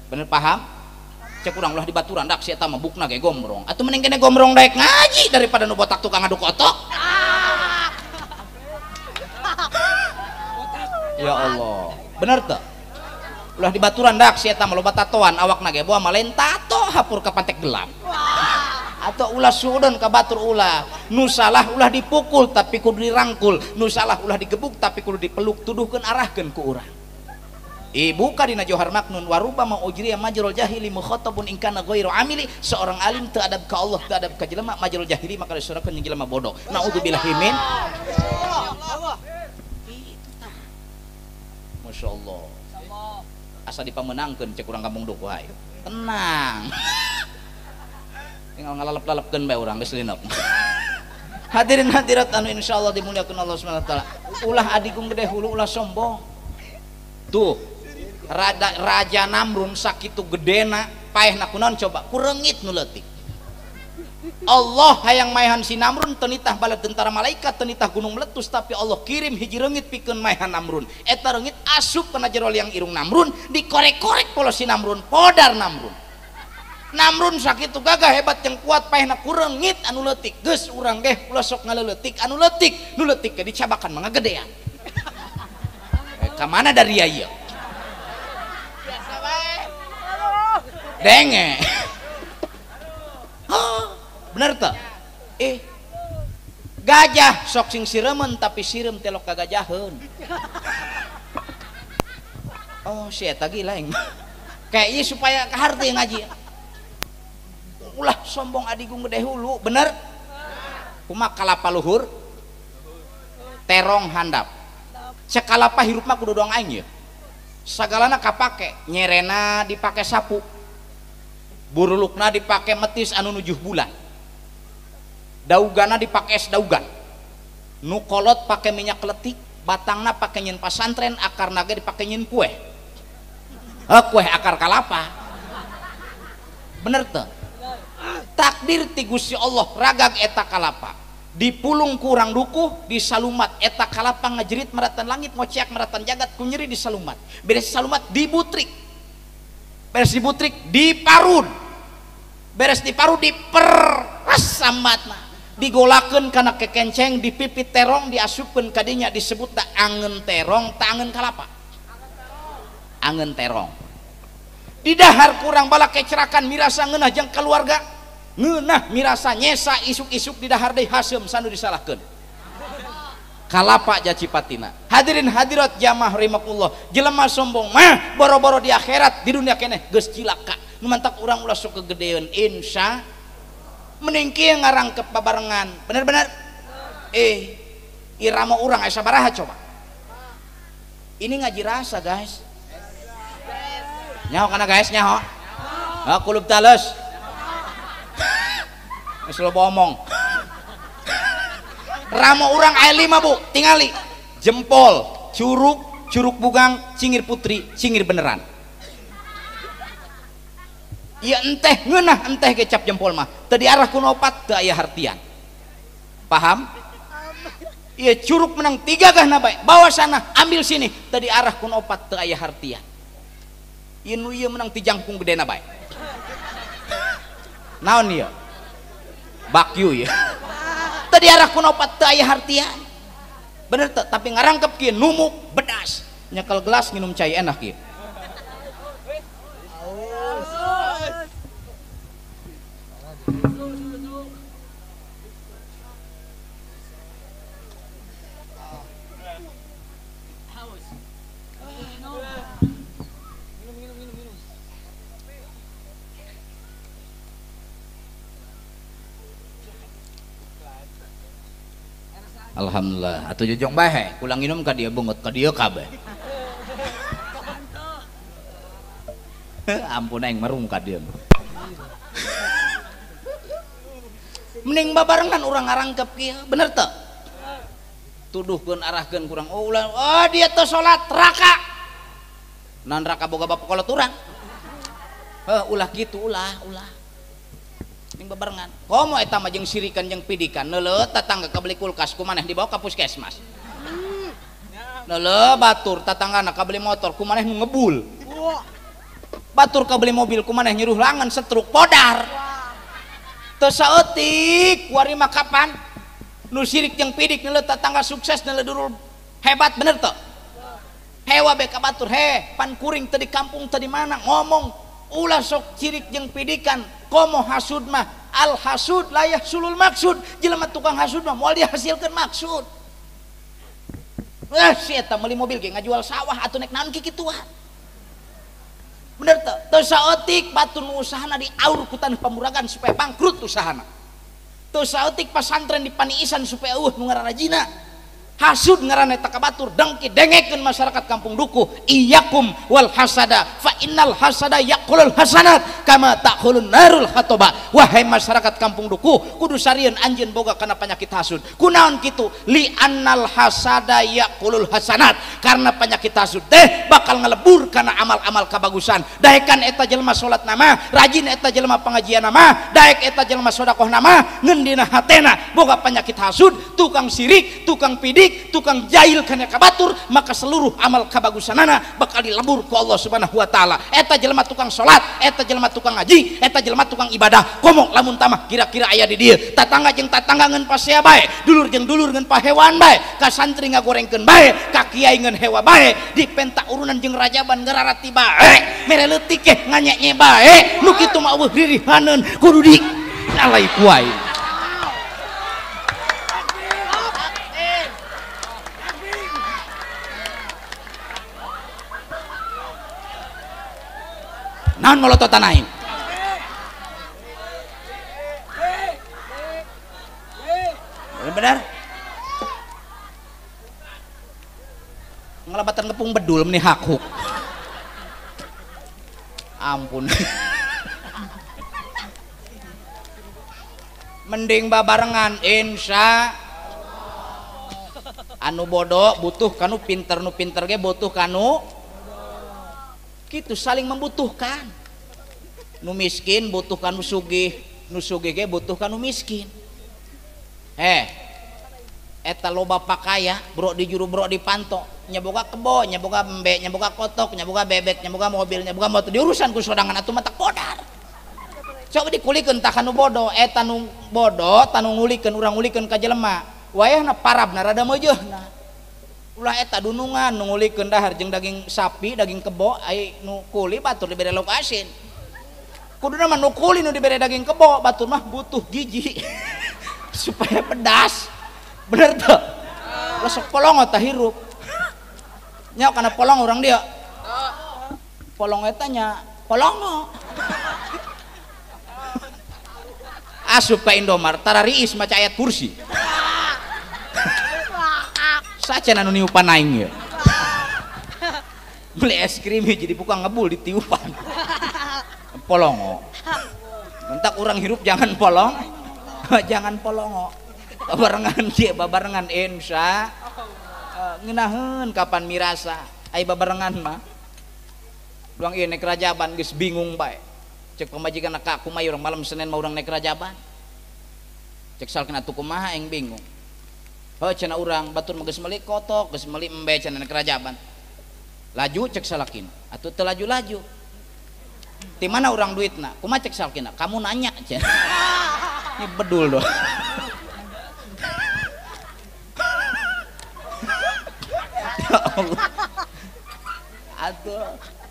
Speaker 1: bener paham cek urang ulah di baturan dak si eta mah bukna ge gombrong atuh mending kene gombrong daek ngaji daripada nu botak tukang aduk otok. Ya Allah bener teu ulah di baturan dak si eta mah loba tatoan awakna ge boa mah lain tato hapur ka pantek gelap atau ulah suudon ka batur ulah nu salah ulah dipukul tapi kudu dirangkul nu salah ulah digebuk tapi kudu dipeluk tuduhkeun arahkeun ku urang ibu kadina johar maknun warubama ujriya majrul jahili mukhatabun in kana ghairu amili seorang alim teu adab ka Allah teu adab ka jelema majrul jahili maka disurakeun jeung jelema bodoh naudzubillahi min Masya Allah asa dipamenangkeun cek urang kampung duku hayu tenang tinggal ngalalep-lalepkeun bae urang geus linep. Hadirin hadirat anu insyaallah dimuliakeun Allah Subhanahu wa taala. Ulah adigung gede hulu ulah sombong. Tuh. Raja Namrun sakitu gedena paehna kunaon coba? Ku reungit nu leutik. Allah hayang maehan si Namrun teu nitah bala tentara malaikat teu nitah gunung meletus tapi Allah kirim hiji reungit pikeun maehan Namrun. Eta reungit asup kana jero liang irung Namrun dikorek-korek polos si Namrun podar Namrun. Namrun sakitu gagah hebat yang kuat paehna kureungit anu leutik geus urang ge ulah sok ngaleutik anu leutik nu leutik ge dicabakan mangga gedean ka mana dari ieu biasa bae denge bener teu gajah sok sing siremen tapi sirem telok kagajaheun oh si eta ge laeng kayak ieu supaya kaharti ngaji ulah sombong adigung gede hulu bener kumaha kalapa luhur terong handap sekalapa hirup mah kudu doang aing ya sagalana kapake nyerena dipake sapu burulukna dipake metis anu nujuh bulan daugana dipake es daugan nu kolot pake minyak letik batangna pake nyen pasantren akarna ge dipake nyen kue kue akar kalapa bener teu takdir ti Gusti Allah ragag eta kalapa dipulung kurang dukuh disalumat eta kalapa ngajerit meratan langit ngociak meratan jagat kunyeri disalumat beres salumat dibutrik beres dibutrik diparun beres diparun diperas sambatna digolakeun kana kekenceng dipipit terong diasupkeun ka dinya disebut da angeun terong ta angeun kalapa angeun terong di dahar kurang bala kecerakan mirasa ngeunah jeung keluarga ngeunah mirasa nyesa isuk-isuk di dahar deui haseum sanu disalahkeun kalapa jacipatina. Hadirin hadirat jamaah rahimakumullah jelema sombong mah boro-boro di akhirat di dunia keneh geus cilaka nu mantak urang ulah sok kegedeun insya mending kieu ngarangkep babarengan bener-bener irama urang aya sabaraha coba ini ngaji rasa guys nyaho kana guys nyaho kulub talus geus loba omong ramo urang aya 5 bu tingali jempol curug bugang cingir putri cingir beneran iya enteh ngeunah enteh kecap jempol mah teu diarah ku opat teu aya hartian paham iya curug menang 3 gahna bae bawa sana ambil sini teu diarah ku opat teu aya hartian ieu nu ieu menang ti jangkung gedena bae naon ieu bakyu ya teu diarah ku opat teu aya hartian bener teu tapi ngarangkep kieu numuk bedas nyekel gelas nginum cai enak kieu alhamdulillah atuh jojong bae kulang minum ka dieu beungeut ka dieu kabeh ampun aing merung ka dieu mending babarengan urang ngarangkep kieu bener teu tuduhkeun arahkeun kurang oh dia teu salat raka naon raka boga bapak kolot urang ulah kitu ulah Ning bebarengan komo eta mah jeung sirikan jeung pidikan neuleut tatangga kabeli kulkas kumaneh dibawa ka puskesmas neuleut batur tatanggana kabeli motor kumaneh nu ngebul batur kabeli mobil kumaneh nyuruh langan setruk podar teu saeutik wari mah kapan nu sirik jeung pidik neuleut tatangga sukses neuleut durul hebat bener teu hewa be ka batur he pan kuring teu di kampung teu di mana ngomong ulah sok cirik jeung pidikan komo hasud mah al hasud layah sulul maksud jelema tukang hasud mah moal dihasilkeun maksud si eta meuli mobil ge ngajual sawah atuh nek naon kikituan bener teu saeutik batur nu usahana diaur ku taneuh pamuragan supaya bangkrut usahana teu saeutik pasantren dipaniisan supaya nu ngararajina hasud ngaranna eta ka batur dengki dengekeun masyarakat kampung duku iyyakum wal hasada fa innal hasada yaqulul hasanat kama taqulun narul khatoba wahai masyarakat kampung duku kudu sarieun anjeun boga kana penyakit hasud kunaon kitu li annal hasada yaqulul hasanat karena penyakit hasud teh bakal ngelebur kana amal-amal kabagusan daekan eta jelema salat nama rajin eta jelema pangajian nama daek eta jelema sedekah nama ngeun dina hatena boga penyakit hasud tukang sirik tukang pidik tukang jahil kana kabatur maka seluruh amal kabagusanana bakal dilebur ku Allah Subhanahu wa taala eta jelema tukang salat eta jelema tukang ngaji eta jelema tukang ibadah komo lamun tamah kira-kira aya di dieu tatangga jeung tatangga ngeun pasea bae dulur jeung dulur ngeun pahewan bae ka santri ngagorengkeun bae ka kiai ngeun hewa bae di penta urunan jeung rajaban ngararati bae mere leutik ge nganyanye bae nu kitu mah eueuh ririhaneun kudu di alai kuai naon molototan aing bener ngelabatan ngepung bedul meni hakuk ampun mending babarengan insya anu bodoh butuh kanu pinter nu pinter ge butuh kanu gitu saling membutuhkan nu miskin butuh kanu sugih nu sugih ge butuh kanu miskin eta loba pakaya bro di juru bro di panto nyaboga kebo nyaboga embe nyaboga kotok nyaboga bebek nyaboga mobil nyaboga motor diurusan ku sodangan atuh mah tak podar coba dikulikeun tah kanu bodoh eta nu bodoh tanu ngulikeun urang ngulikeun ka jelema wayahna parabna rada meujeuhna ulah eta dunungan nu ngulikeun dahar jeung daging sapi daging kebo ai nu kuli batur dibere lauk asin kuduna mah nu kuli nu dibere daging kebo batur mah butuh giji supaya pedas bener tuh ulah sok polongo tah hirup nya kana polong urang dia polong eta nya polongo asup ka Indomart tara riis maca ayat kursi sacan anu niupan aing ya beli es krim jadi bukan ngebul di tiupan polongo mentak orang hirup jangan polong jangan polongo babarengan dia babarengan insya ngeunaheun kapan mirasa ai babarengan mah luang ieu naik rajaban geus bingung bae cek pamajikan ka kumaha urang malam Senin mah urang naik rajaban cek salkeun atuh kumaha aing bingung cenah urang batur mah geus meuli kotok geus meuli embe cenah naik rajaban laju cek salakin atuh teu laju-laju ti mana urang duitna kumaha cek salkina kamu nanya cenah ini bedul doh ya Allah atuh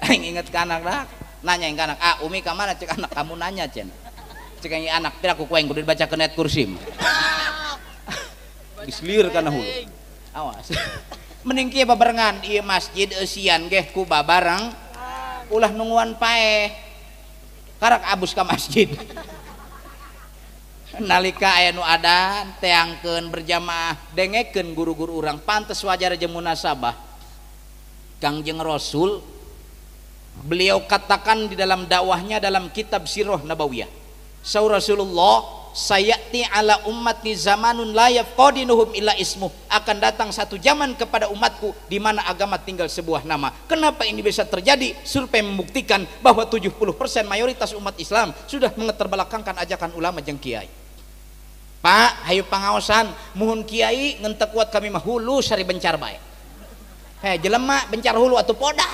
Speaker 1: aing inget ka anak dah nanya ka anak umi ka mana cek anak kamu nanya cenah cek anak teh aku kueng kudu dibacakeun ayat kursi gislir kana hulu awas mending kieu babarengan ieu masjid eusian ge ku babareng ulah nungguan paeh karak abus ka masjid nalika aya nu adan teangkeun berjamaah dengekeun guru-guru urang pantes wajar jeung munasabah Kangjeng Rasul beliau katakan di dalam dakwahnya dalam kitab Sirah Nabawiyah saur Rasulullah sayati ala ummati zamanun la yafqadinuhum illa ismuh, akan datang satu zaman kepada umatku di mana agama tinggal sebuah nama. Kenapa ini bisa terjadi? Survei membuktikan bahwa 70% mayoritas umat Islam sudah mengeterbelakangkan ajakan ulama jeung kiai. Pak, hayu pangaosan, muhun kiai ngentek kuat kami mah hulu sari bencar bae. Jelema bencar hulu atuh podar.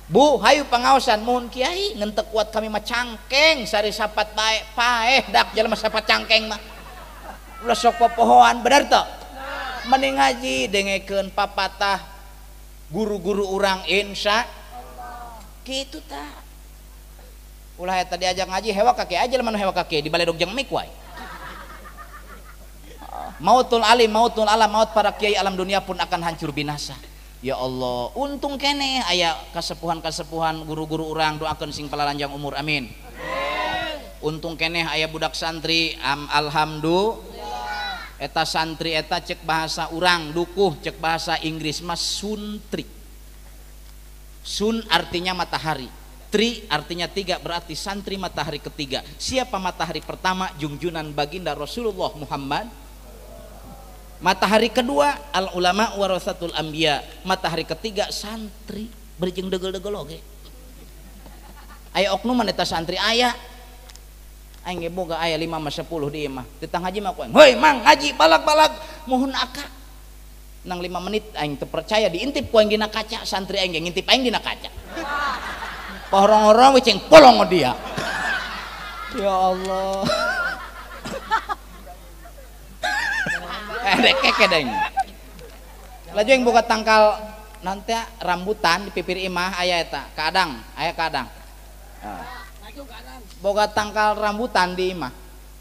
Speaker 1: Bu, hayu pangaosan, muhun kiai ngentek kuat kami mah cangkeng sari sapat bae. Paeh dak jelema sapat cangkeng mah. Ulah sok popohoan, bener teu? Mending ngaji dengekeun papatah guru-guru urang insya kitu tah. Ulah eta diajak ngaji hewa kaki aja lemah hewa kaki di baledog jeung mik wae. Mautul alim, mautul alam, maut para kiai alam dunia pun akan hancur binasa. Ya Allah, untung kene aya kasepuhan-kasepuhan guru-guru urang doakeun sing palalanjang umur, amin. Untung kene aya budak santri, alhamdulillah. Eta santri eta cek bahasa urang dukuh, cek bahasa Inggris mas suntri. Sun artinya matahari, tri artinya tiga, berarti santri matahari ketiga. Siapa matahari pertama? Junjunan baginda Rasulullah Muhammad. Matahari kedua al ulama warasatul anbiya, matahari ketiga santri berjeng degel-degel oge. Aya oknum eta santri aya aing ge boga aya 5 sama 10 di imah ditang haji mah ku heuy mang haji balag-balag mohon aka nang 5 menit aing teu percaya diintip ku aing dina kaca, santri aing ge ngintip aing dina kaca pohorong-horong we ceng polong dia. Ya Allah. Keke deng. Laju yang buka tangkal nanti rambutan di pipir imah aya eta kadang aya kadang. Boga tangkal rambutan di imah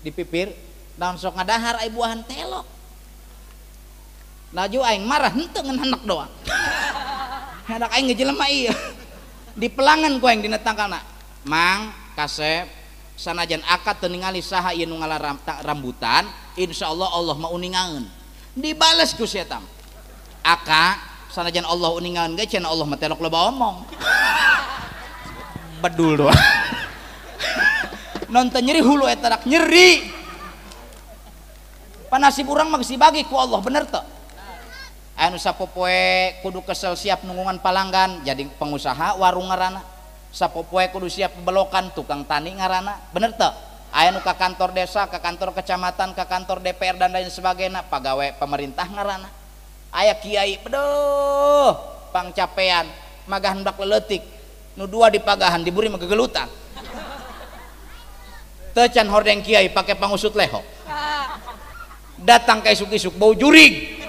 Speaker 1: di pipir daun sok ngadahar aya buahan telok. Laju aing marah henteu ngan hendak doang. Hendak aing ngejelema ieu. Di pelangan ku aing dina tangkalna. Mang kasep sanajan akad teu ningali saha ieu nu ngalah rambutan, insyaallah Allah mauningaeun. Dibales ku si eta. Aka sanajan Allah uningaeun ge cenah Allah mah telok loba omong. Bedul doang. Nonton nyeri hulu eta dak nyeri. Panasib urang mah geus dibagi ku Allah, bener teu? Anu sapopoe kudu kesel siap nunggungan palanggan jadi pengusaha warung ngaranna. Sapopoe kudu siap belokan tukang tani ngaranna, bener teu? Aya nu ka kantor desa, ka kantor kecamatan, ka kantor DPR dan lain sebagainya, pegawai pemerintah ngaranna. Aya kiai, beduh, pangcapean, magah hendak leutik, nu dua di pagahan, diburi mah gegelutan. Teu can hordeng kiai pake pangusut leho. Datang ka isuk-isuk bau jurig.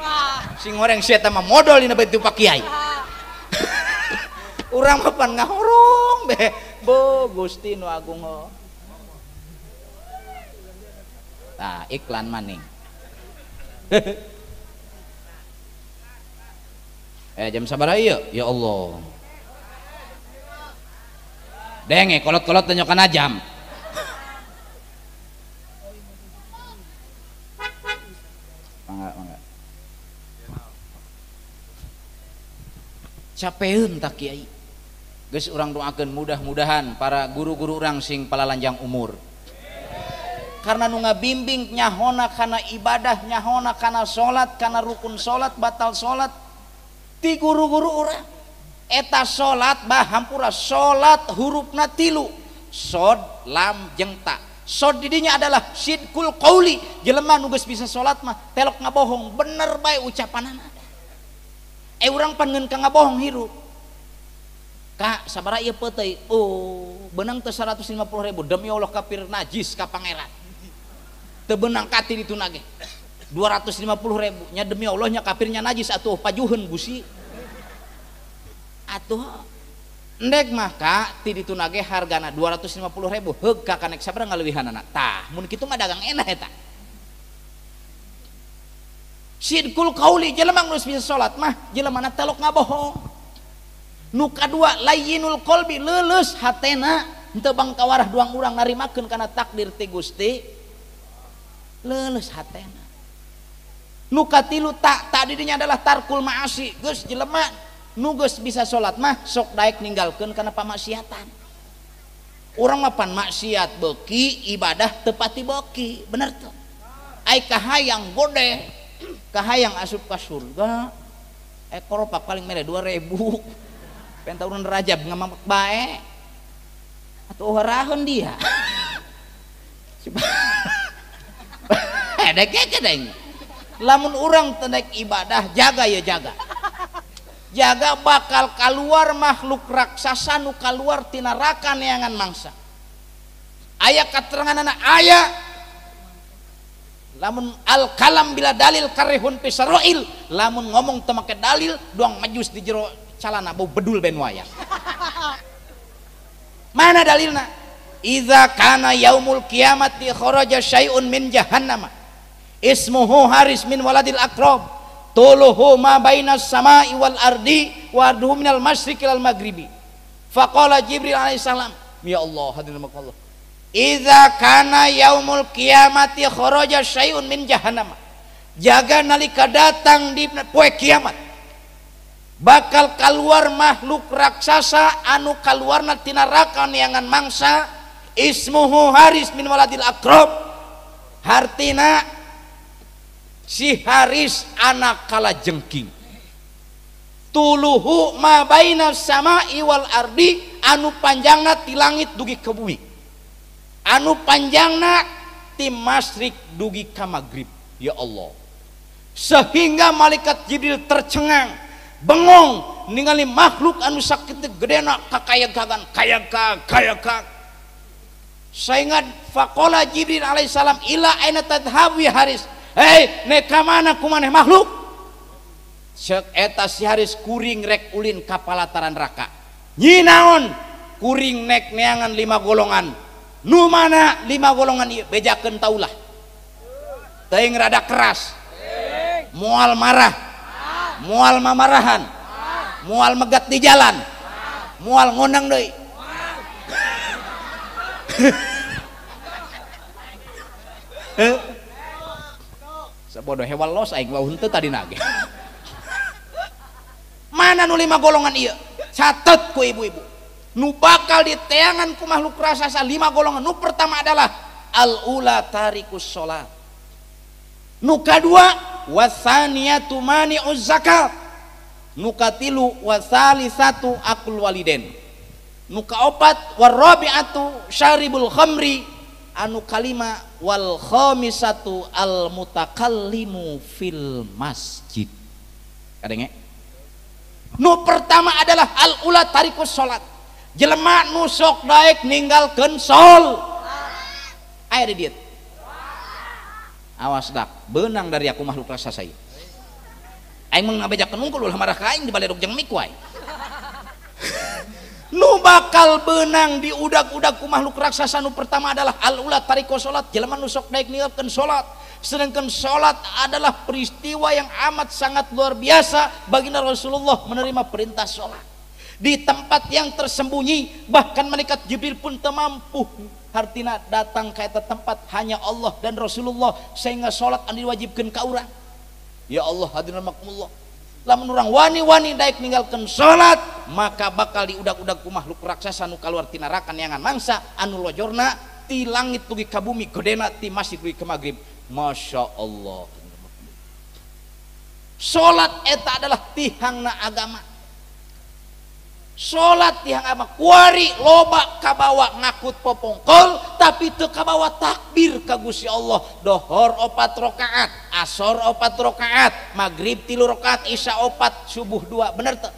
Speaker 1: Sing horeng sia teh mah modal dina beuti pak kiai. Urang mah pan ngahorong be, bo Gusti nu agung ho. Nah, iklan maning. Jam sabaraha ieu? Ya Allah. Denge kolot-kolot tunjukan jam. Mangga. Capeun tak kiai. Geus urang doakeun mudah-mudahan para guru-guru urang sing palalanjang umur. Karena nu ngabimbing nyahona kana ibadah, nyahona kana salat, kana rukun salat, batal salat ti guru-guru urang. Eta salat bah hampura salat hurufna 3, sod, lam, jeung ta. Sod didinya adalah sidqul qauli, jelema nu geus bisa salat mah telok ngabohong, bener bae ucapanana. Urang pan ngeun ka ngabohong hirup. Kak, sabaraha ieu peuteuy? Oh, beunang teh 150.000 demi Allah kafir najis ka pangeran. Teu beunang kati ditu nage 250.000 nya demi Allah nya kafirnya najis atuh pajuheun gusi atuh endek mah ka ti ditu nage hargana 250.000 heug ka kanek sabaraha ngaleuwihanana tah mun kitu mah dagang enak eta. Sidqul qauli jelema geus bisa salat mah jelemana telok ngabohong. Nu kadua layyinul qalbi leuleus hatena henteu bangkawarah duang urang narimakeun kana takdir ti Gusti. Leuleus hatena. Nu katilu tak didinya adalah tarkul ma'asi. Geus jelema nu geus bisa salat mah sok daek ninggalkeun kana pamaksiatan. Urang mah pan maksiat beuki, ibadah tepati beuki, bener tuh. Ai kahayang gode, kahayang asup ka surga. Koropak paling mere 2000. Pentauran Rajab ngamamak bae. Atuh haraheun dia. Dek. Lamun urang tenek ibadah jaga ya jaga. Jaga bakal keluar makhluk raksasa nu keluar tina neraka neangan mangsa. Aya kateranganna aya lamun al kalam bila dalil karehun pisaroil, lamun ngomong teu make dalil doang majus di jero calana bau bedul ben wayang. Mana dalilna? Idza kana yaumul qiyamati kharaja syai'un min jahannam ismuhu haris min waladil aqrab tuluhu ma bainas samai wal ardi wa arduhu minal masyriqi wal maghribi. Faqala Jibril alaihi salam, ya Allah, hadirin Allah, idza kana yaumul qiyamati kharaja syai'un min jahannam, jaga nalika datang di poe kiamat bakal keluar makhluk raksasa anu kaluarna tina neraka neangan mangsa, ismuhu haris min waladil aqrab, hartina si Haris anak kala jengking, tuluhu ma baina samai wal ardi, anu panjangna ti langit dugi ke bumi, anu panjangna ti masyrik dugi ka maghrib. Ya Allah, sehingga malaikat Jibril tercengang bengong ningali makhluk anu sakit gedena kakayagan kayakag. Saingat faqala Jibril alaihissalam, ila aina tadhhabu ya Haris, hei nek ka mana kumaneh makhluk? Ceuk eta si Haris kuring rek ulin ka palataran neraka. Nyi naon? Kuring nek neangan 5 golongan. Nu mana 5 golongan ieu? Bejakeun taulah. Teuing rada keras. Moal marah. Moal mamarahan. Moal megat di jalan. Moal ngundang deui. Sabodoh hewan los aing wau henteu tadi nage. Mana nu 5 golongan ieu? Catet ku ibu-ibu. Nu bakal diteangan ku makhluk raksasa 5 golongan. Nu pertama adalah al-ula tarikus sholat. Nu kadua wasaniyatu mani'uz zakat. Nu katilu wasalisatu akul waliden. Nu kaopat warabi'atu syaribul khamri. Anu kalima wal khamisatu al mutakallimu fil masjid. Kadenge nu pertama adalah al ula tarikus salat, jelema nu sok daek ninggalkeun sol. Aya di dieu. Awas dak beunang dari aku makhluk raksasa ieu. Aing mung ngabejakeun unggul ulah marah ka aing di baledog jeung mik wae. Nu bakal benang di udag-udag ku makhluk raksasa nu pertama adalah al-ula tariko salat, jelema nu sok daek ninggalkeun salat. Sedangkan salat adalah peristiwa yang amat sangat luar biasa. Baginda Rasulullah menerima perintah salat di tempat yang tersembunyi, bahkan malaikat Jibril pun teu mampu hartina datang ka eta tempat, hanya Allah dan Rasulullah, sehingga salat anu diwajibkeun ka urang. Ya Allah, hadirin makumullah, lamun urang wani-wani daek ninggalkeun salat, maka bakal diudag-udag ku makhluk raksasa nu kaluar tina neraka neangan mangsa, anu lojorna ti langit dugi ka bumi, gedena ti masjid dugi ka maghrib. Masya Allah, salat eta adalah tihangna agama. Salat tihang agama, kuari loba kabawa ngakut popongkol tapi teu kabawa takbir ka Gusti Allah. Dohor 4 rakaat, asor 4 rakaat, maghrib 3 rakaat, isya 4, subuh 2. Bener teu?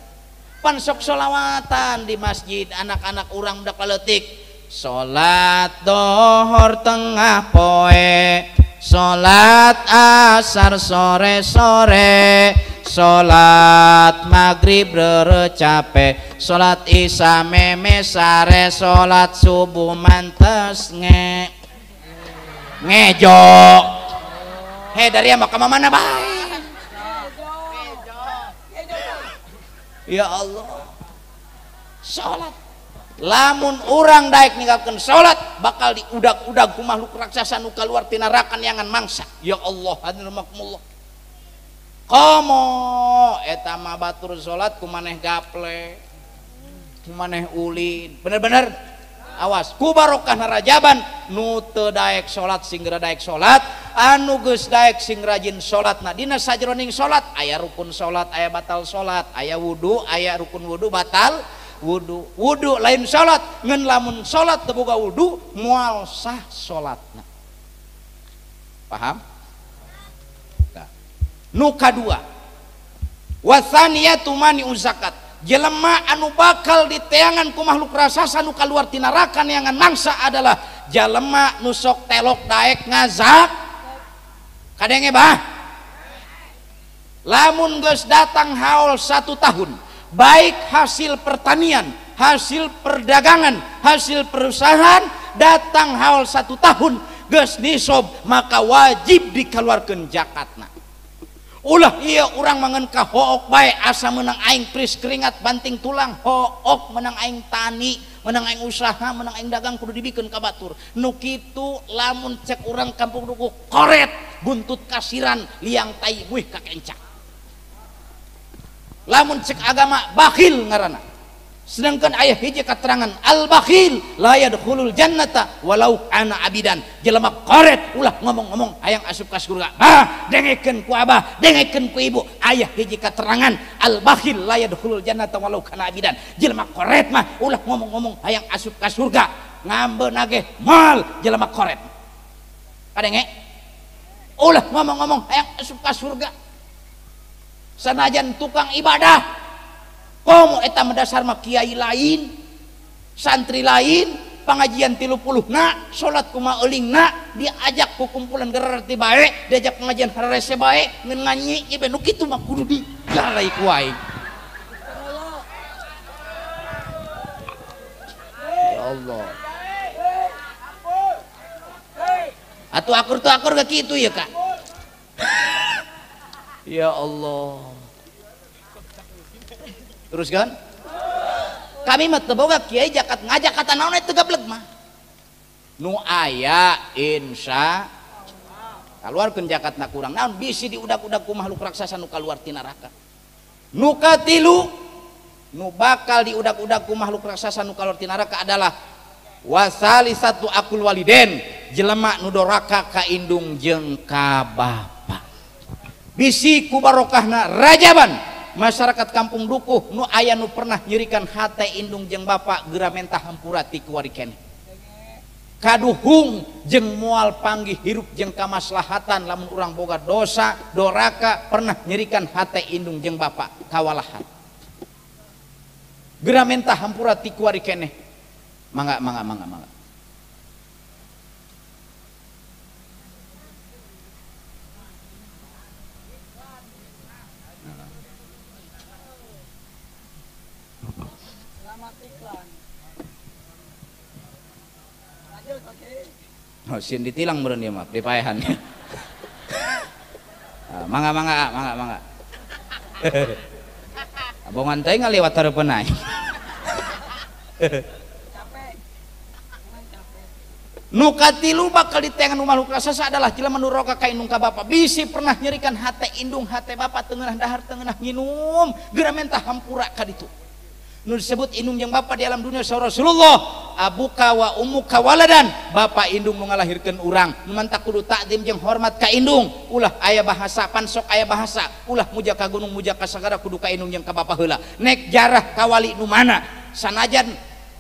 Speaker 1: Pan sok sholawatan di masjid, anak-anak urang udah kaletik. Salat dohor tengah poe, salat asar sore-sore, salat maghrib rere capek, salat isya meme sare, salat subuh mantes ngejo. He dari ama ka mana bae? Ya Allah, salat. Lamun orang daek ninggalkeun salat bakal diudag-udag ku makhluk raksasa nu kaluar tina neraka neangan mangsa. Ya Allah, hadirin makumullah. Komo eta mah batur salat ku maneh gaple, ku maneh ulin. Bener-bener awas ku barokahna Rajaban nu teu daek salat sing daek salat, anu geus daek sing rajin salatna. Dina sajroning salat aya rukun salat, aya batal salat, aya wudu, aya rukun wudu, batal wudu. Wudu lain salat, ngan lamun salat teu boga wudu moal sah salatna. Paham? Nah. Nu kadua wasaniyatu mani'u zakat, jelema anu bakal diteangan ku makhluk raksasa nu kaluar tina neraka neangan mangsa adalah jelema nu sok telok daek ngazak. Kadenge bah, lamun geus datang haul 1 tahun, baik hasil pertanian, hasil perdagangan, hasil perusahaan, datang haul 1 tahun geus nisob, maka wajib dikeluarkeun zakatna. Ulah iya urang mangen ka hook bae asa menang aing pris keringat banting tulang, hook menang aing tani, menang aing usaha, menang aing dagang kudu dibikeun ka batur. Nu kitu lamun cek urang kampung duku koret buntut kasiran liang tai buih ka kencang. Lamun cek agama bakhil ngaranna. Sedangkan ayah hiji keterangan al bakhil la yadkhulul jannata walau ana abidan, jelema koret ulah ngomong-ngomong hayang asup ka surga. Dengekeun ku abah, dengekeun ku ibu, ayah hiji keterangan al bakhil la yadkhulul jannata walau kana abidan, jelema koret mah ulah ngomong-ngomong hayang asup ka surga, ngambeun nage mal jelema koret. Kadenge ulah ngomong-ngomong hayang asup ka surga. Sanajan tukang ibadah komo eta mendasar mah kiai lain, santri lain, pengajian 30 na, salat kumaha eulingna, diajak ku kumpulan gerarti bae, diajak pengajian hararese bae, ngeun nganyi ieu nu kitu mah kudu digalai ku aing. Ya Allah. Atuh akur ka kitu ya Kak. Ya Allah. Terus kan kami mah teu boga kiai jakat ngajak kata naon teu gablek mah nu aya insya kaluarkeun zakatna kurang naon bisi diudak-udak ku makhluk raksasa nu kaluar ti neraka. Nu katilu nu bakal diudak-udak ku makhluk raksasa nu kaluar ti neraka adalah wasalisatu akul waliden, jelema nu doraka ka indung jeung ka bapa. Bisi ku barokahna Rajaban masyarakat kampung dukuh nu aya nu pernah nyirikan hate indung jeung bapak geura mentah hampura ti kuari keneh kaduhung jeung moal panggih hirup jeung kamaslahatan lamun urang boga dosa doraka pernah nyirikan hate indung jeung bapak kawalahan geura mentah hampura ti kuari keneh. Mangga oh, sieun ditilang meureun ieu mah dipaehan. Mangga. Abongan teh ngaliwat hareupeun aing. Nu katilu bakal ditengan makhluk raksasa adalah jelema nu roka ka indung ka bapa. Bisi pernah nyerikan hate indung hate bapa teungeunah dahar teungeunah nginum geura mentah hampura ka ditu. Nu disebut indung jeung bapa di alam dunia saur Rasulullah abuka wa ummuka waladan, bapa indung nu ngalahirkeun urang nu manta kudu takdim jeung hormat ka indung. Ulah aya bahasa pansok aya bahasa ulah muja ka gunung muja ka sagara kudu ka indung jeung ka bapa heula. Nek jarah ka wali nu mana sanajan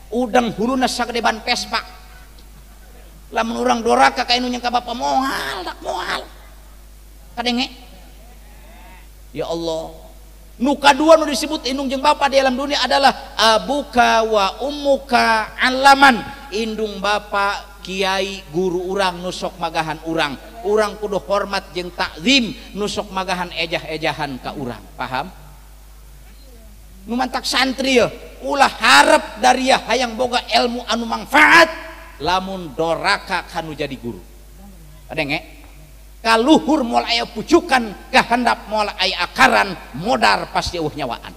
Speaker 1: udang huluna sagede ban pespa, lamun urang doraka ka indung jeung ka bapa moal dak moal kadenge. Ya Allah. Nu kadua nu disebut indung jeung bapa di alam dunia adalah abuka wa ummuka alaman, indung bapa kiai guru urang nu sok magahan urang kudu hormat jeung takzim nu sok magahan ejah-ejahan ka urang. Paham? Nu mantak santri ya ulah harap dari ya hayang boga ilmu anu manfaat lamun doraka kanu jadi guru. Kadenge kaluhur moal aya pucukan kahandap moal aya akaran modar pasti eueuh nyawaan.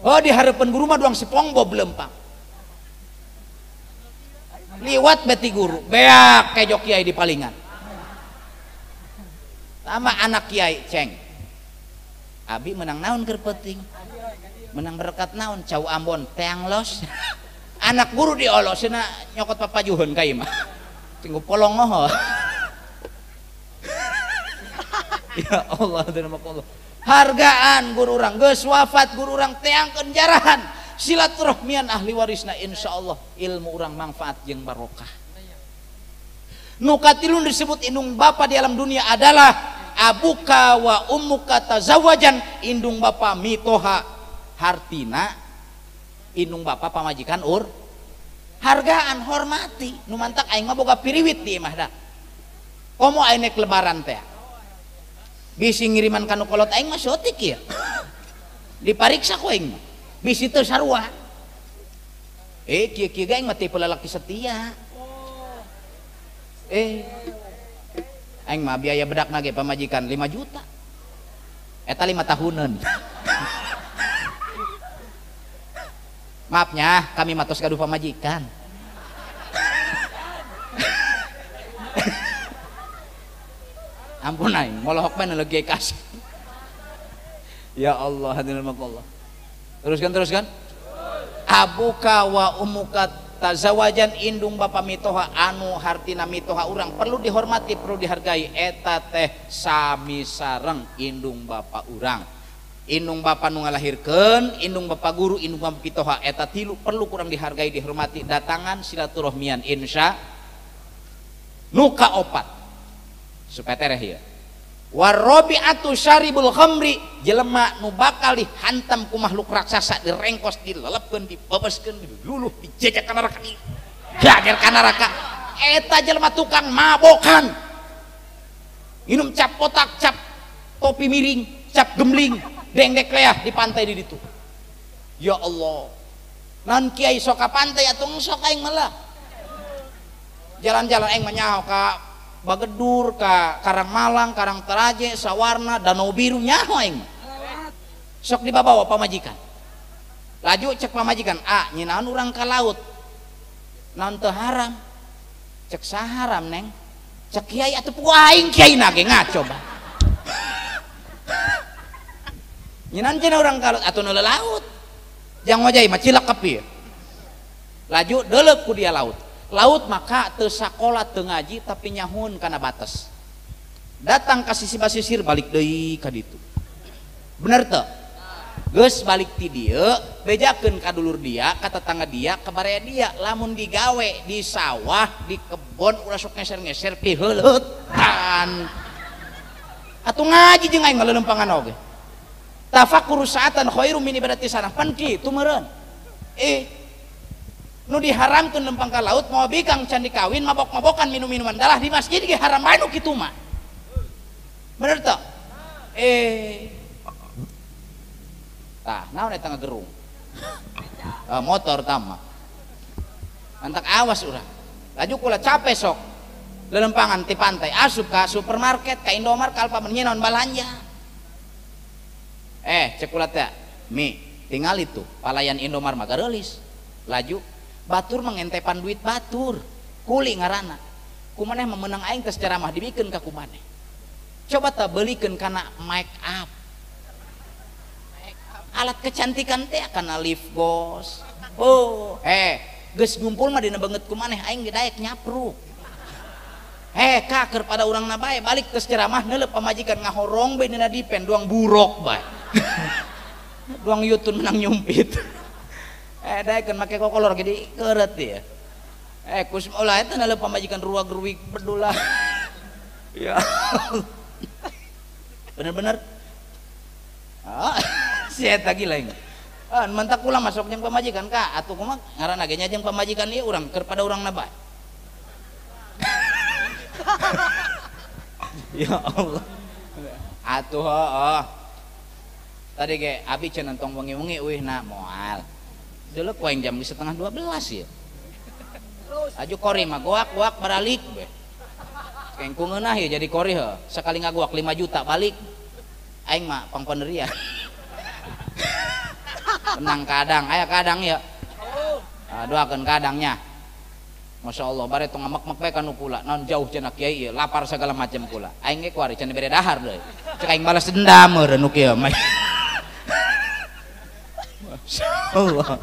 Speaker 1: Oh di hareupeun guru mah doang sipongbo belempang liwat beti guru beak kejok kiai di palingan sama anak kiai ceng abi menang naon keur peuting menang berkat naon cau Ambon teang los anak guru diolo sina nyokot papajuhun ka imah tinggu polong oh. Ya Allah dan Allah hargaan guru orang geus wafat guru orang teangkeun jarahan silaturahmian ahli warisna insyaallah ilmu orang manfaat jeung barokah. Nu katilun disebut indung bapa di alam dunia adalah abuka wa ummuka tazawajan, indung bapa mitoha hartina, indung bapa pamajikan hargaan hormati. Nu mantak aing mah boga piriwit di imah da komo aing nek lebaran teh bisi ngiriman kanu kolot aing mah sotik ya dipariksa ku aing bisi teu sarua kieu aing mah tipe lalaki setia aing mah biaya bedak nage pamajikan 5 juta eta 5 tahunan. Maafnya kami matos gaduh pamajikan. Ampun aing molohok bae lagi kasih. Ya Allah hadirin Allah. Teruskan. Abuka wa ummuka tazawajan, indung bapa mitoha anu hartina mitoha urang perlu dihormati perlu dihargai eta teh sami sareng indung bapa urang. Indung bapa nu ngalahirkeun, indung bapa guru, indung bapa pitoha eta tilu perlu kurang dihargai dihormati. Datangan silaturahmian insya nu kaopat supaya tereh ya warobi'atu syaribul khamri, jelema nu bakal dihantam ku makhluk raksasa, direngkos, dilelepkeun, dibebeskeun, diluluh, dijejak kana neraka, diajar kana neraka. Eta jelema tukang mabokan, minum cap potak, cap topi miring, cap gemling, dengdek leah di pantai di ditu. Ya Allah, nan kiai sok ka pantai atuh sok aing malah jalan-jalan aing menyaho ka Bagedur, ka Karangmalang, Karangtaraje, Sawarna, Danau Biru nyaho aing sok dibawa pamajikan. Laju cek pamajikan, nyinaon urang ka laut naon teu haram, cek saharam neng, cek kiai atuh ku aing kiai nage ngacoba. Nyinaon cenah urang ka laut atuh nu laut jang wajai mah cilak kepi. Laju deuleuk ku dia laut maka teu sakola teu ngaji tapi nyahun kana batas. Datang ka sisi basisir balik deui ka ditu. Bener teu? Geus balik ti dieu bejakeun ka dulur dia, ka tetangga dia, ka barea dia, lamun digawe di sawah, di kebon ulah sok ngeser-ngeser pi heuleutan. Atuh ngaji jeung aing ngaleumpangan oge. Tafakkur saatan khairum min ibadati sanah. Pan kitu meureun. Nu diharamkeun lempang ka laut mau bikang can dikawin mabok-mabokan minum-minuman dalah di masjid ge haram bae nu kitu mah. Bener teu? Tah naon eta ngagerung? Motor tama. Antak awas urang. Laju kula capek sok. Lelempangan ti pantai asup ka supermarket ka Indomaret ka Alfamart naon balanja. Cek kula teh, mi tinggal itu palayan Indomaret mah gareulis. Laju batur mengentepan duit batur kuli ngaranna kumaneh memenang aing tes ceramah dibikeun ka kumaneh coba tak belikeun kana make up alat kecantikan teh kana lip gloss geus ngumpul mah dina banget kumaneh aing daek nyapru ka keur pada urang na bae balik tes ceramah neuleup pamajikan ngahorong bae dina dipen doang burok bae doang yutun menang nyumpit daekeun make kokolor gede keureut ya. Kus ulah eta naleup pamajikan ruag-ruwig bedulah. Ya. Bener-bener. Si eta gila ini. Mantak kula masuk jeung pamajikan ka atuh kumaha ngaranna ge nya jeung pamajikan ieu urang keur pada urang na bae. Ya Allah. Atuh tadi ge abi cenah tong wengi-wengi eueuhna moal. Dulu kuaing jam 11:30 ya. Aju kori mah goak baralik be. Keng kungeunah ya jadi kori heuh. Sekali ngagoak 5 juta balik. Aing mah pangpanderian. Tenang kadang, aya kadang ya. Doakeun kadangnya. Masya Allah bare tong ngamek-mek bae kanu kula. Naon jauh cenah kiai ieu, lapar segala macam kula. Aing ge kuari cenah bere dahar deui. Cek aing balas dendam meureun nu kieu mah. Allah.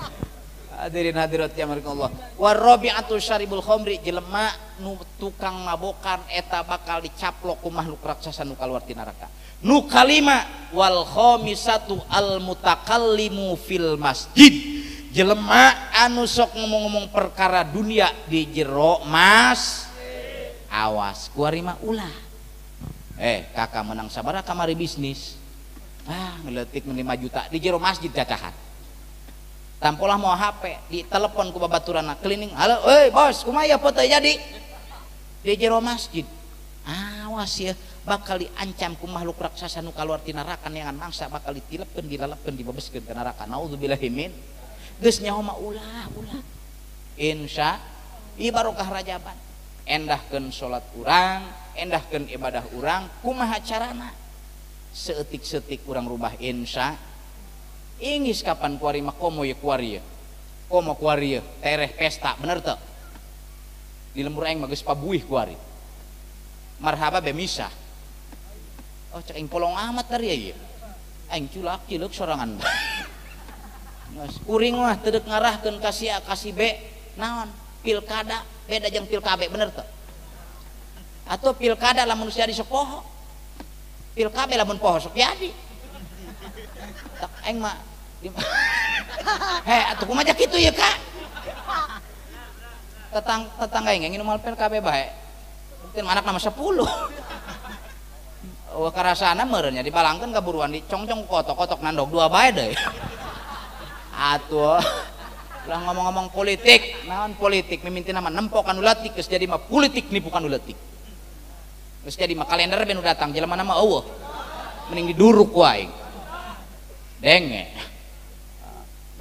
Speaker 1: Hadirin hadirat ya Allah. Warabi'atu syaribul khamri, jelema nu tukang mabokan eta bakal dicaplok ku makhluk raksasa nu kaluar ti neraka. Nu kalima wal khamisatu al mutakallimu fil masjid, jelema anu sok ngomong-ngomong perkara dunia di jero mas. Awas kuari mah ulah. Kakak menang sabaraha kamari bisnis. Ngeletik 5 juta di jero masjid cacahan. Tampolah mau HP, ditelepon ku babaturana cleaning. Halo, bos, kumaha foto jadi? Di jero masjid. Awas ya, bakal diancam ku makhluk raksasa nu kaluar ti neraka neangan mangsa bakal ditilepkeun dilalapkeun dibebeskeun ke neraka. Naudzubillahi min. Geus nyaho mah ulah. Insya ieu barokah Rajaban. Endahkeun salat urang, endahkeun ibadah urang, kumaha carana? Seetik-setik urang rubah insya. Ingis kapan kuari mah komo ya kuari ya, komo kuari ya, tereh pesta bener tuh. Di lembur aing mah geus pabuih kuari. Marhaba be misah. Oh cek aing polong amat dari ya. Aing culak cileuk sorangan. Geus kuring mah teu deuk ngarahkeun ka si A ka si B naon? Pilkada beda jeung pilkabe bener tuh. Atau pilkada lamun sia di sok poho. Pilkabe lamun poho sok jadi. Tak aing mah atuh kumaha kitu ya Kak. Tetangga aing nginum alpel kabeh bae. Mungkin anak nama 10. Karasana meureun nya dibalangkeun ka buruan dicongcong kotok-kotok nandog 2 bae deui. Atuh lah ngomong-ngomong politik, naon politik mimiti nama nempok anu leutik geus jadi mah politik nipu anu leutik. Geus jadi mah kalender ben datang jelema nama eueuh. Mending diduruk ku aing. Denge.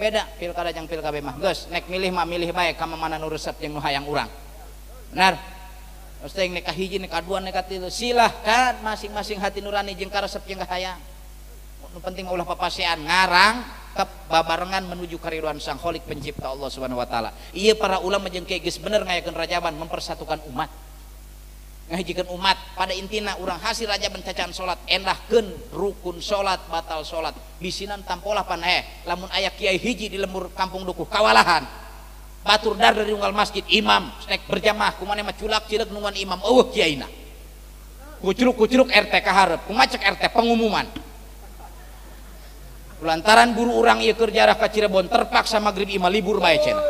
Speaker 1: Beda pilkada jeung pilkabe mah geus nek milih mah milih bae ka mana nu resep jeung nu hayang urang. Benar. Terus teh nek ka hiji nek ka dua nek ka tilu silahkan masing-masing hati nurani jeung karesep jeung hayang. Nu penting mah ulah papasean ngarang ke babarengan menuju kariduan Sang Khalik pencipta Allah Subhanahu wa taala. Ieu para ulama jeung kiai geus bener ngayakeun Rajaban mempersatukan umat. Ngahijikeun umat pada intina urang hasil Rajaban cacaan salat endahkeun rukun salat batal salat bisinan tampolah pan lamun aya kiai hiji di lembur kampung dukuh kawalahan batur dar dari unggal masjid imam nek berjamaah kumaneh mah culak cileuk nungan imam eueuh kiaina kucuruk RT kaharep kumacek RT pengumuman lantaran buru urang ieu keur jarah ka Cirebon terpaksa magrib imah libur bae cenah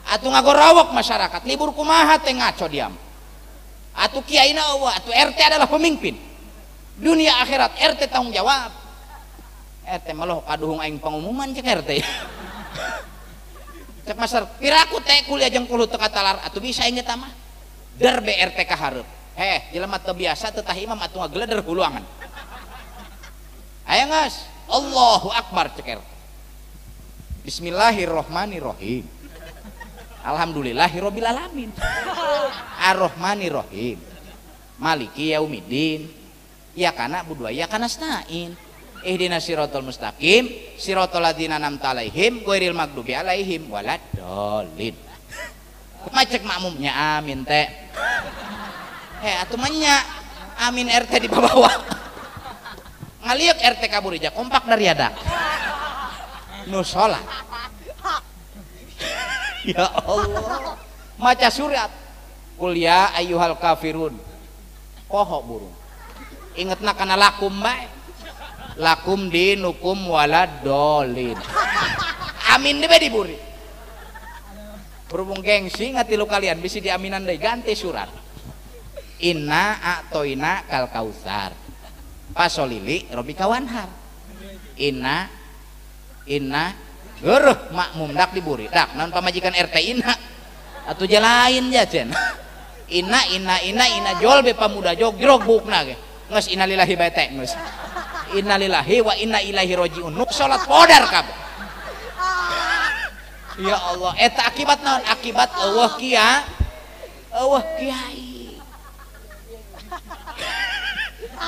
Speaker 1: atuh ngagorawok masyarakat libur kumaha teh ngaco diam. Atuh kiaina eueuh, atuh RT adalah pemimpin. Dunia akhirat RT tanggung jawab. RT mah kaduhung aing pengumuman cek RT. Cek masar piraku teh kuliah jeung kulo teu katalar atuh bisa inget mah. Der be RT ka hareup. Jelema teu biasa teu tah imam atuh ngageleder huluangan. Aya geus, Allahu Akbar cek RT. Bismillahirrahmanirrahim. Alhamdulillahirabbil alamin. Ar-Rahmanir-Rahim. Maliki yaumiddin. Iyyaka na'budu wa iyyaka nasta'in. Ihdinas siratal mustaqim, siratal ladzina an'amta 'alaihim ghairil maghdubi 'alaihim waladdallin. Macek makmumnya amin teh. Atuh mah nya amin RT di bawah. Ngaliuk RT kaburija kompak dari ada. Nu salat. Ya Allah, maca surat Qul ya ayyuhal kafirun poho burung ingetna kana lakum bae lakum dinukum waladdallin amin deui diburi berhubung gengsi ngatilu kalian bisa diaminan deui ganti surat inna a'toina kal kautsar pasolili robika wanhar inna geureuh makmum dak diburi dak naon pamajikan RT inna atuh jalain jajan inna jol be pamuda jogrog bukna ge geus innalillahi bae teh geus innalillahi wa inna ilaihi rajiun nu salat podar kabeh ya Allah eta akibat naon akibat eueuh kiai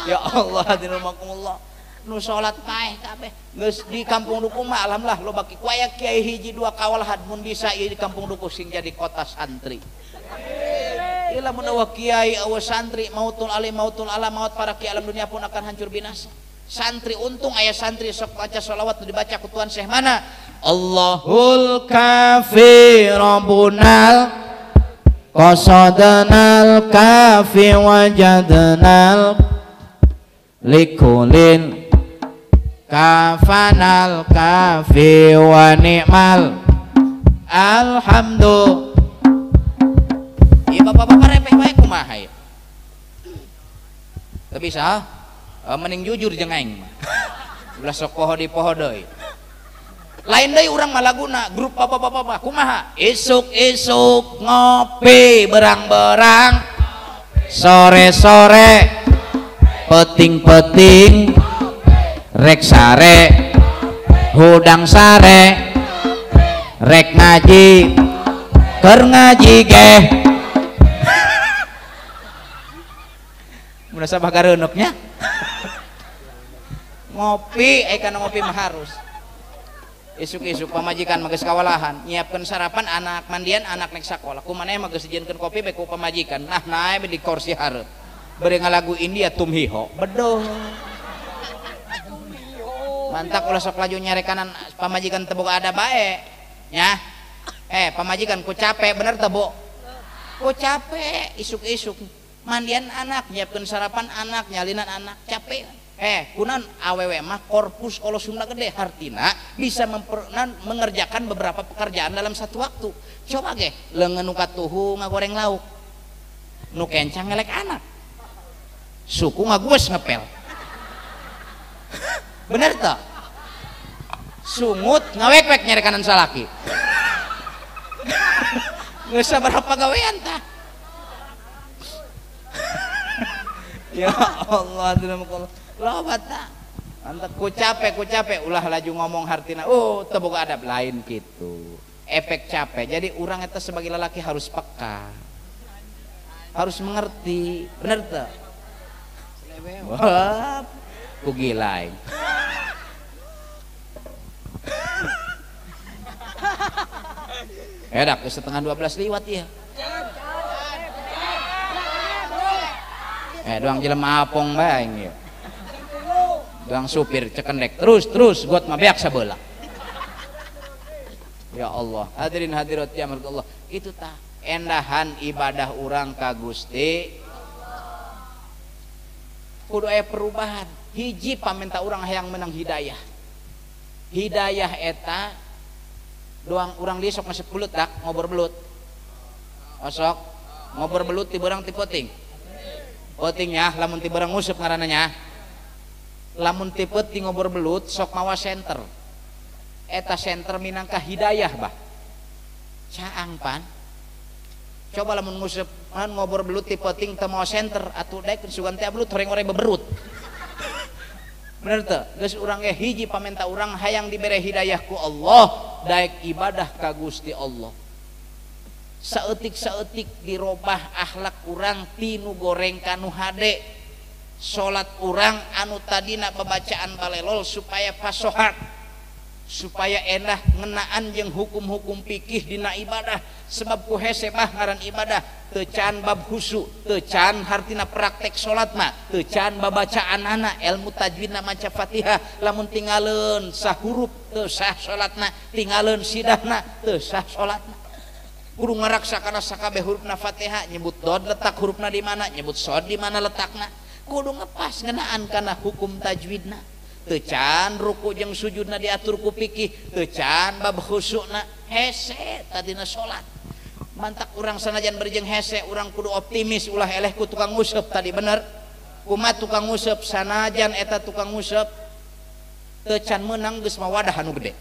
Speaker 1: ya Allah dirahmatullah nu salat paeh kabeh geus di kampung dukuh mah alhamdulillah lo baki kuaya kiai hiji dua kawalahan mun bisa ieu di kampung dukuh sing jadi kota santri. Ieu lamun eueuh kiai eueuh santri mautul alim mautul ala maut para kiai alam dunia pun akan hancur binasa. Santri untung aya santri sok baca sholawat dibaca ku Tuan Syekh mana Allahul kafi rabbunal qasadanal kafi wajadnal likulin kafanal kafi wa ni'mal alhamdulillah. Iya bapak-bapak repeh wae kumaha ya. Teu bisa mending jujur jeung aing mah. Ulah sok poho di poho deui. Lain deui urang mah laguna grup bapak-bapak kumaha? Isuk-isuk ngopi berang-berang, sore-sore peting-peting, rek sare hudang sare, rek ngaji keur ngaji ge. Mun sabah gareunuknya ngopi kana ngopi mah harus isuk-isuk pamajikan mages kawalahan nyiapkeun sarapan anak mandian anak nek sakola kumaneh mages dijieunkeun kopi bae ku pamajikan nah nae di kursi hareup beureung ngalagu India tumhiho bedoh mantak ulah sok laju nyarekanan pamajikan teu boga ada bae nya pamajikan ku capek bener teu bo ku capek isuk-isuk mandian anak nyiapkeun sarapan anak nyalinan anak capek kunan awewe mah korpus kolosumna gede hartina bisa mengerjakan beberapa pekerjaan dalam satu waktu. Coba ge leungeun nu katuhu ngagoreng lauk nu kencang ngelek anak suku ngagues ngepel bener teu sungut ngawek-wek nyari kanan salaki geus sabaraha pagawean tah. Ya Allah lobat tak mantap ku capek ulah laju ngomong hartina teu boga adab lain gitu efek capek. Jadi urang eta sebagai lelaki harus peka harus mengerti bener teu wah ku gila edak setengah 12 liwat ya doang jelema apong bae ya doang supir cekendek terus got mah beak sabeula. Ya Allah hadirin hadirat ya Allah itu tah endahan ibadah urang ka Gusti kudu aya perubahan. Hiji pamenta urang hayang menang hidayah eta doang urang lieu sok masuk belut dak ngobor belut osok ngobor belut ti beurang ti peuting nya lamun ti beurang nguseup ngaranna nya lamun ti peuting ngobor belut sok mawa senter eta senter minangka hidayah bah caang pan coba lamun nguseup ngobor belut ti peuting teu mawa senter atuh daek sugan teh belut horeng-horeng beberut bener teu geus urang ge hiji pamenta urang hayang dibere hidayah ku Allah daek ibadah ka Gusti Allah saeutik-saeutik dirobah akhlak urang tinu goreng kanu hade salat urang anu tadina pembacaan balelol supaya fasohat supaya endah ngenaan jeung hukum-hukum fikih dina ibadah sebab ku hese mah ngaran ibadah teu can bab khusu teu can hartina praktek salat mah teu can babacaanana ilmu tajwidna maca Fatihah lamun tingaleun sahuruf teu sah salatna tingaleun sidahna teu sah salatna kudu ngaraksakana sakabeh hurufna Fatihah nyebut dod letak hurufna di mana nyebut shod di mana letakna kudu ngepas ngeunaan kana hukum tajwidna teu can ruku jeung sujudna diatur ku fikih teu can bab khusyukna hese tadina salat mantak urang sanajan berjeng hese urang kudu optimis ulah eleh ku tukang nguseup tadi bener kumaha tukang nguseup sanajan eta tukang nguseup teu can meunang geus mawadah anu gede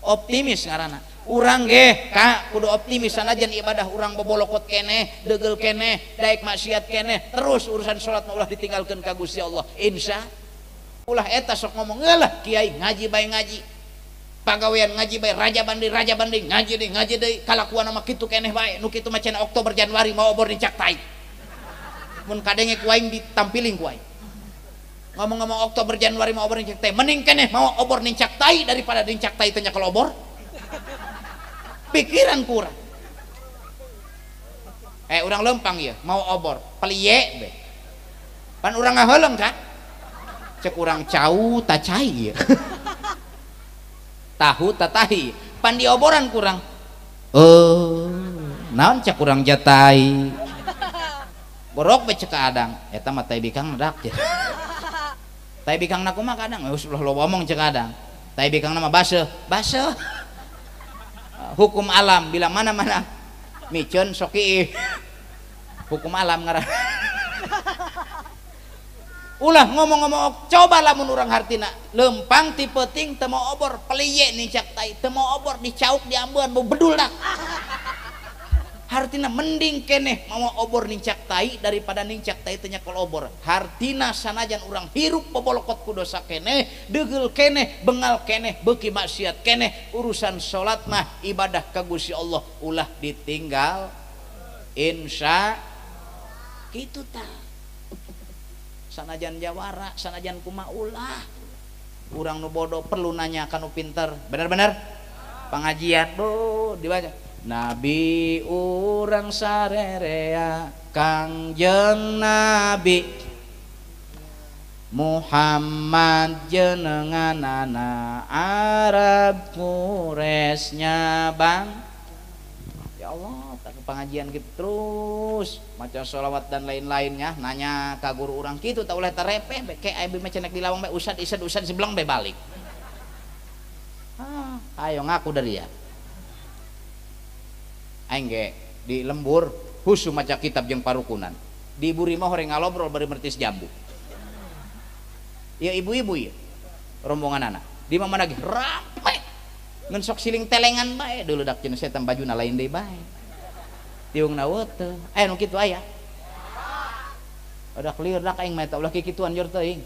Speaker 1: optimis ngaranna urang ge ka kudu optimis sanajan ibadah urang bobolokot keneh deugel keneh daek maksiat keneh terus urusan salat mah ulah ditinggalkeun ka Gusti Allah insya ulah eta sok ngomong eulah kiai ngaji bae ngaji pagawean ngaji bae raja banding ngaji deui kalakuan mah kitu keneh bae nu kitu mah cenah Oktober Januari mau obor dicak tai mun kadenge ku aing ditampiling ku aing ngomong-ngomong Oktober Januari mau obor dicak tai mending keneh mau obor dicak tai daripada dicak tai teh nya kalau obor pikiran kurang urang lempang ya mau obor peliye be pan urang ngaheuleng kan cek urang cau tak cai ya
Speaker 2: tahu tatahi pan dioboran kurang naon cak kurang jatai borok bae cek adang eta mah tai bikang dak ya tai bikang na kumaha kadang geus lo ngomong cek adang tai bikang nama baseuh hukum alam bilang mana micen soki hukum alam ngaran ulah ngomong-ngomong coba lamun urang hartina lempang ti peuting teu mau obor peliye nincak tai teu mau obor dicauk diambeun bau bedul dah hartina mending keneh mau obor nincak tai daripada nincak tai teu nyakol obor hartina sanajan urang hirup pobolokot ku dosa keneh deugel keneh bengal keneh beuki maksiat keneh urusan salat mah ibadah ka Gusti Allah ulah ditinggal insya kitu tah sanajan jawara sanajan kumaha ulah urang nu bodoh perlu nanya kanu pinter bener-bener pengajian dibaca Nabi urang sarerea Kangjeng Nabi Muhammad jenenganana Arab Quraisy bang ya Allah pengajian gitu terus maca sholawat dan lain-lainnya nanya ka guru urang kitu tak oleh tarepeh kayak abi mah cenah di lawang bae usad sebelang bae balik ayo ngaku dari ya aing ge di lembur husu maca kitab jeung parukunan di ibu rimah horeng ngalobrol bari mertis jambu ya ibu-ibu ya rombongan anak di mana lagi rame ngan sok siling telengan bae deuleu dak cenah setan bajuna lain deui bae tiung nawet teh nu kitu aya udah clear dak aing mah eta ulah kikituan jor teuing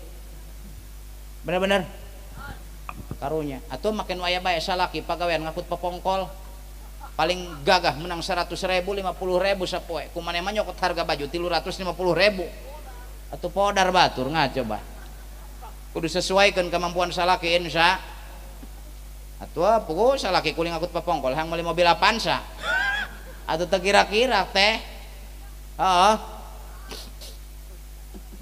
Speaker 2: bener-bener karunya atuh makin waya bae salaki pagawean ngakut pepongkol paling gagah menang 100.000 50.000 sapoe kumaneh mah nyokot harga baju 350.000 atuh podar batur ngacoba kudu sesuaikeun kemampuan salaki insya atuh puguh salaki kuling ngakut pepongkol hang meuli mobil Avanza atau terkira-kira teh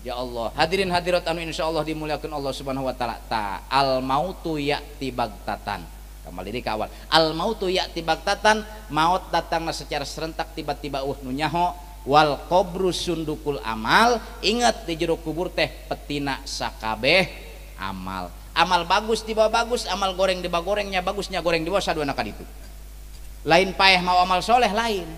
Speaker 2: ya Allah hadirin hadirat anu insyaallah dimuliakan Allah subhanahu wa ta'ala al mautu ya'ti bagtatan kembali di awal al mautu ya'ti bagtatan maut datangna secara serentak tiba-tiba nu nyaho wal qabru sundukul amal ingat di jero kubur teh petina sakabeh amal bagus dibawa bagus amal goreng dibawa gorengnya bagusnya goreng dibawa saduana ka ditu lain paeh mau amal soleh lain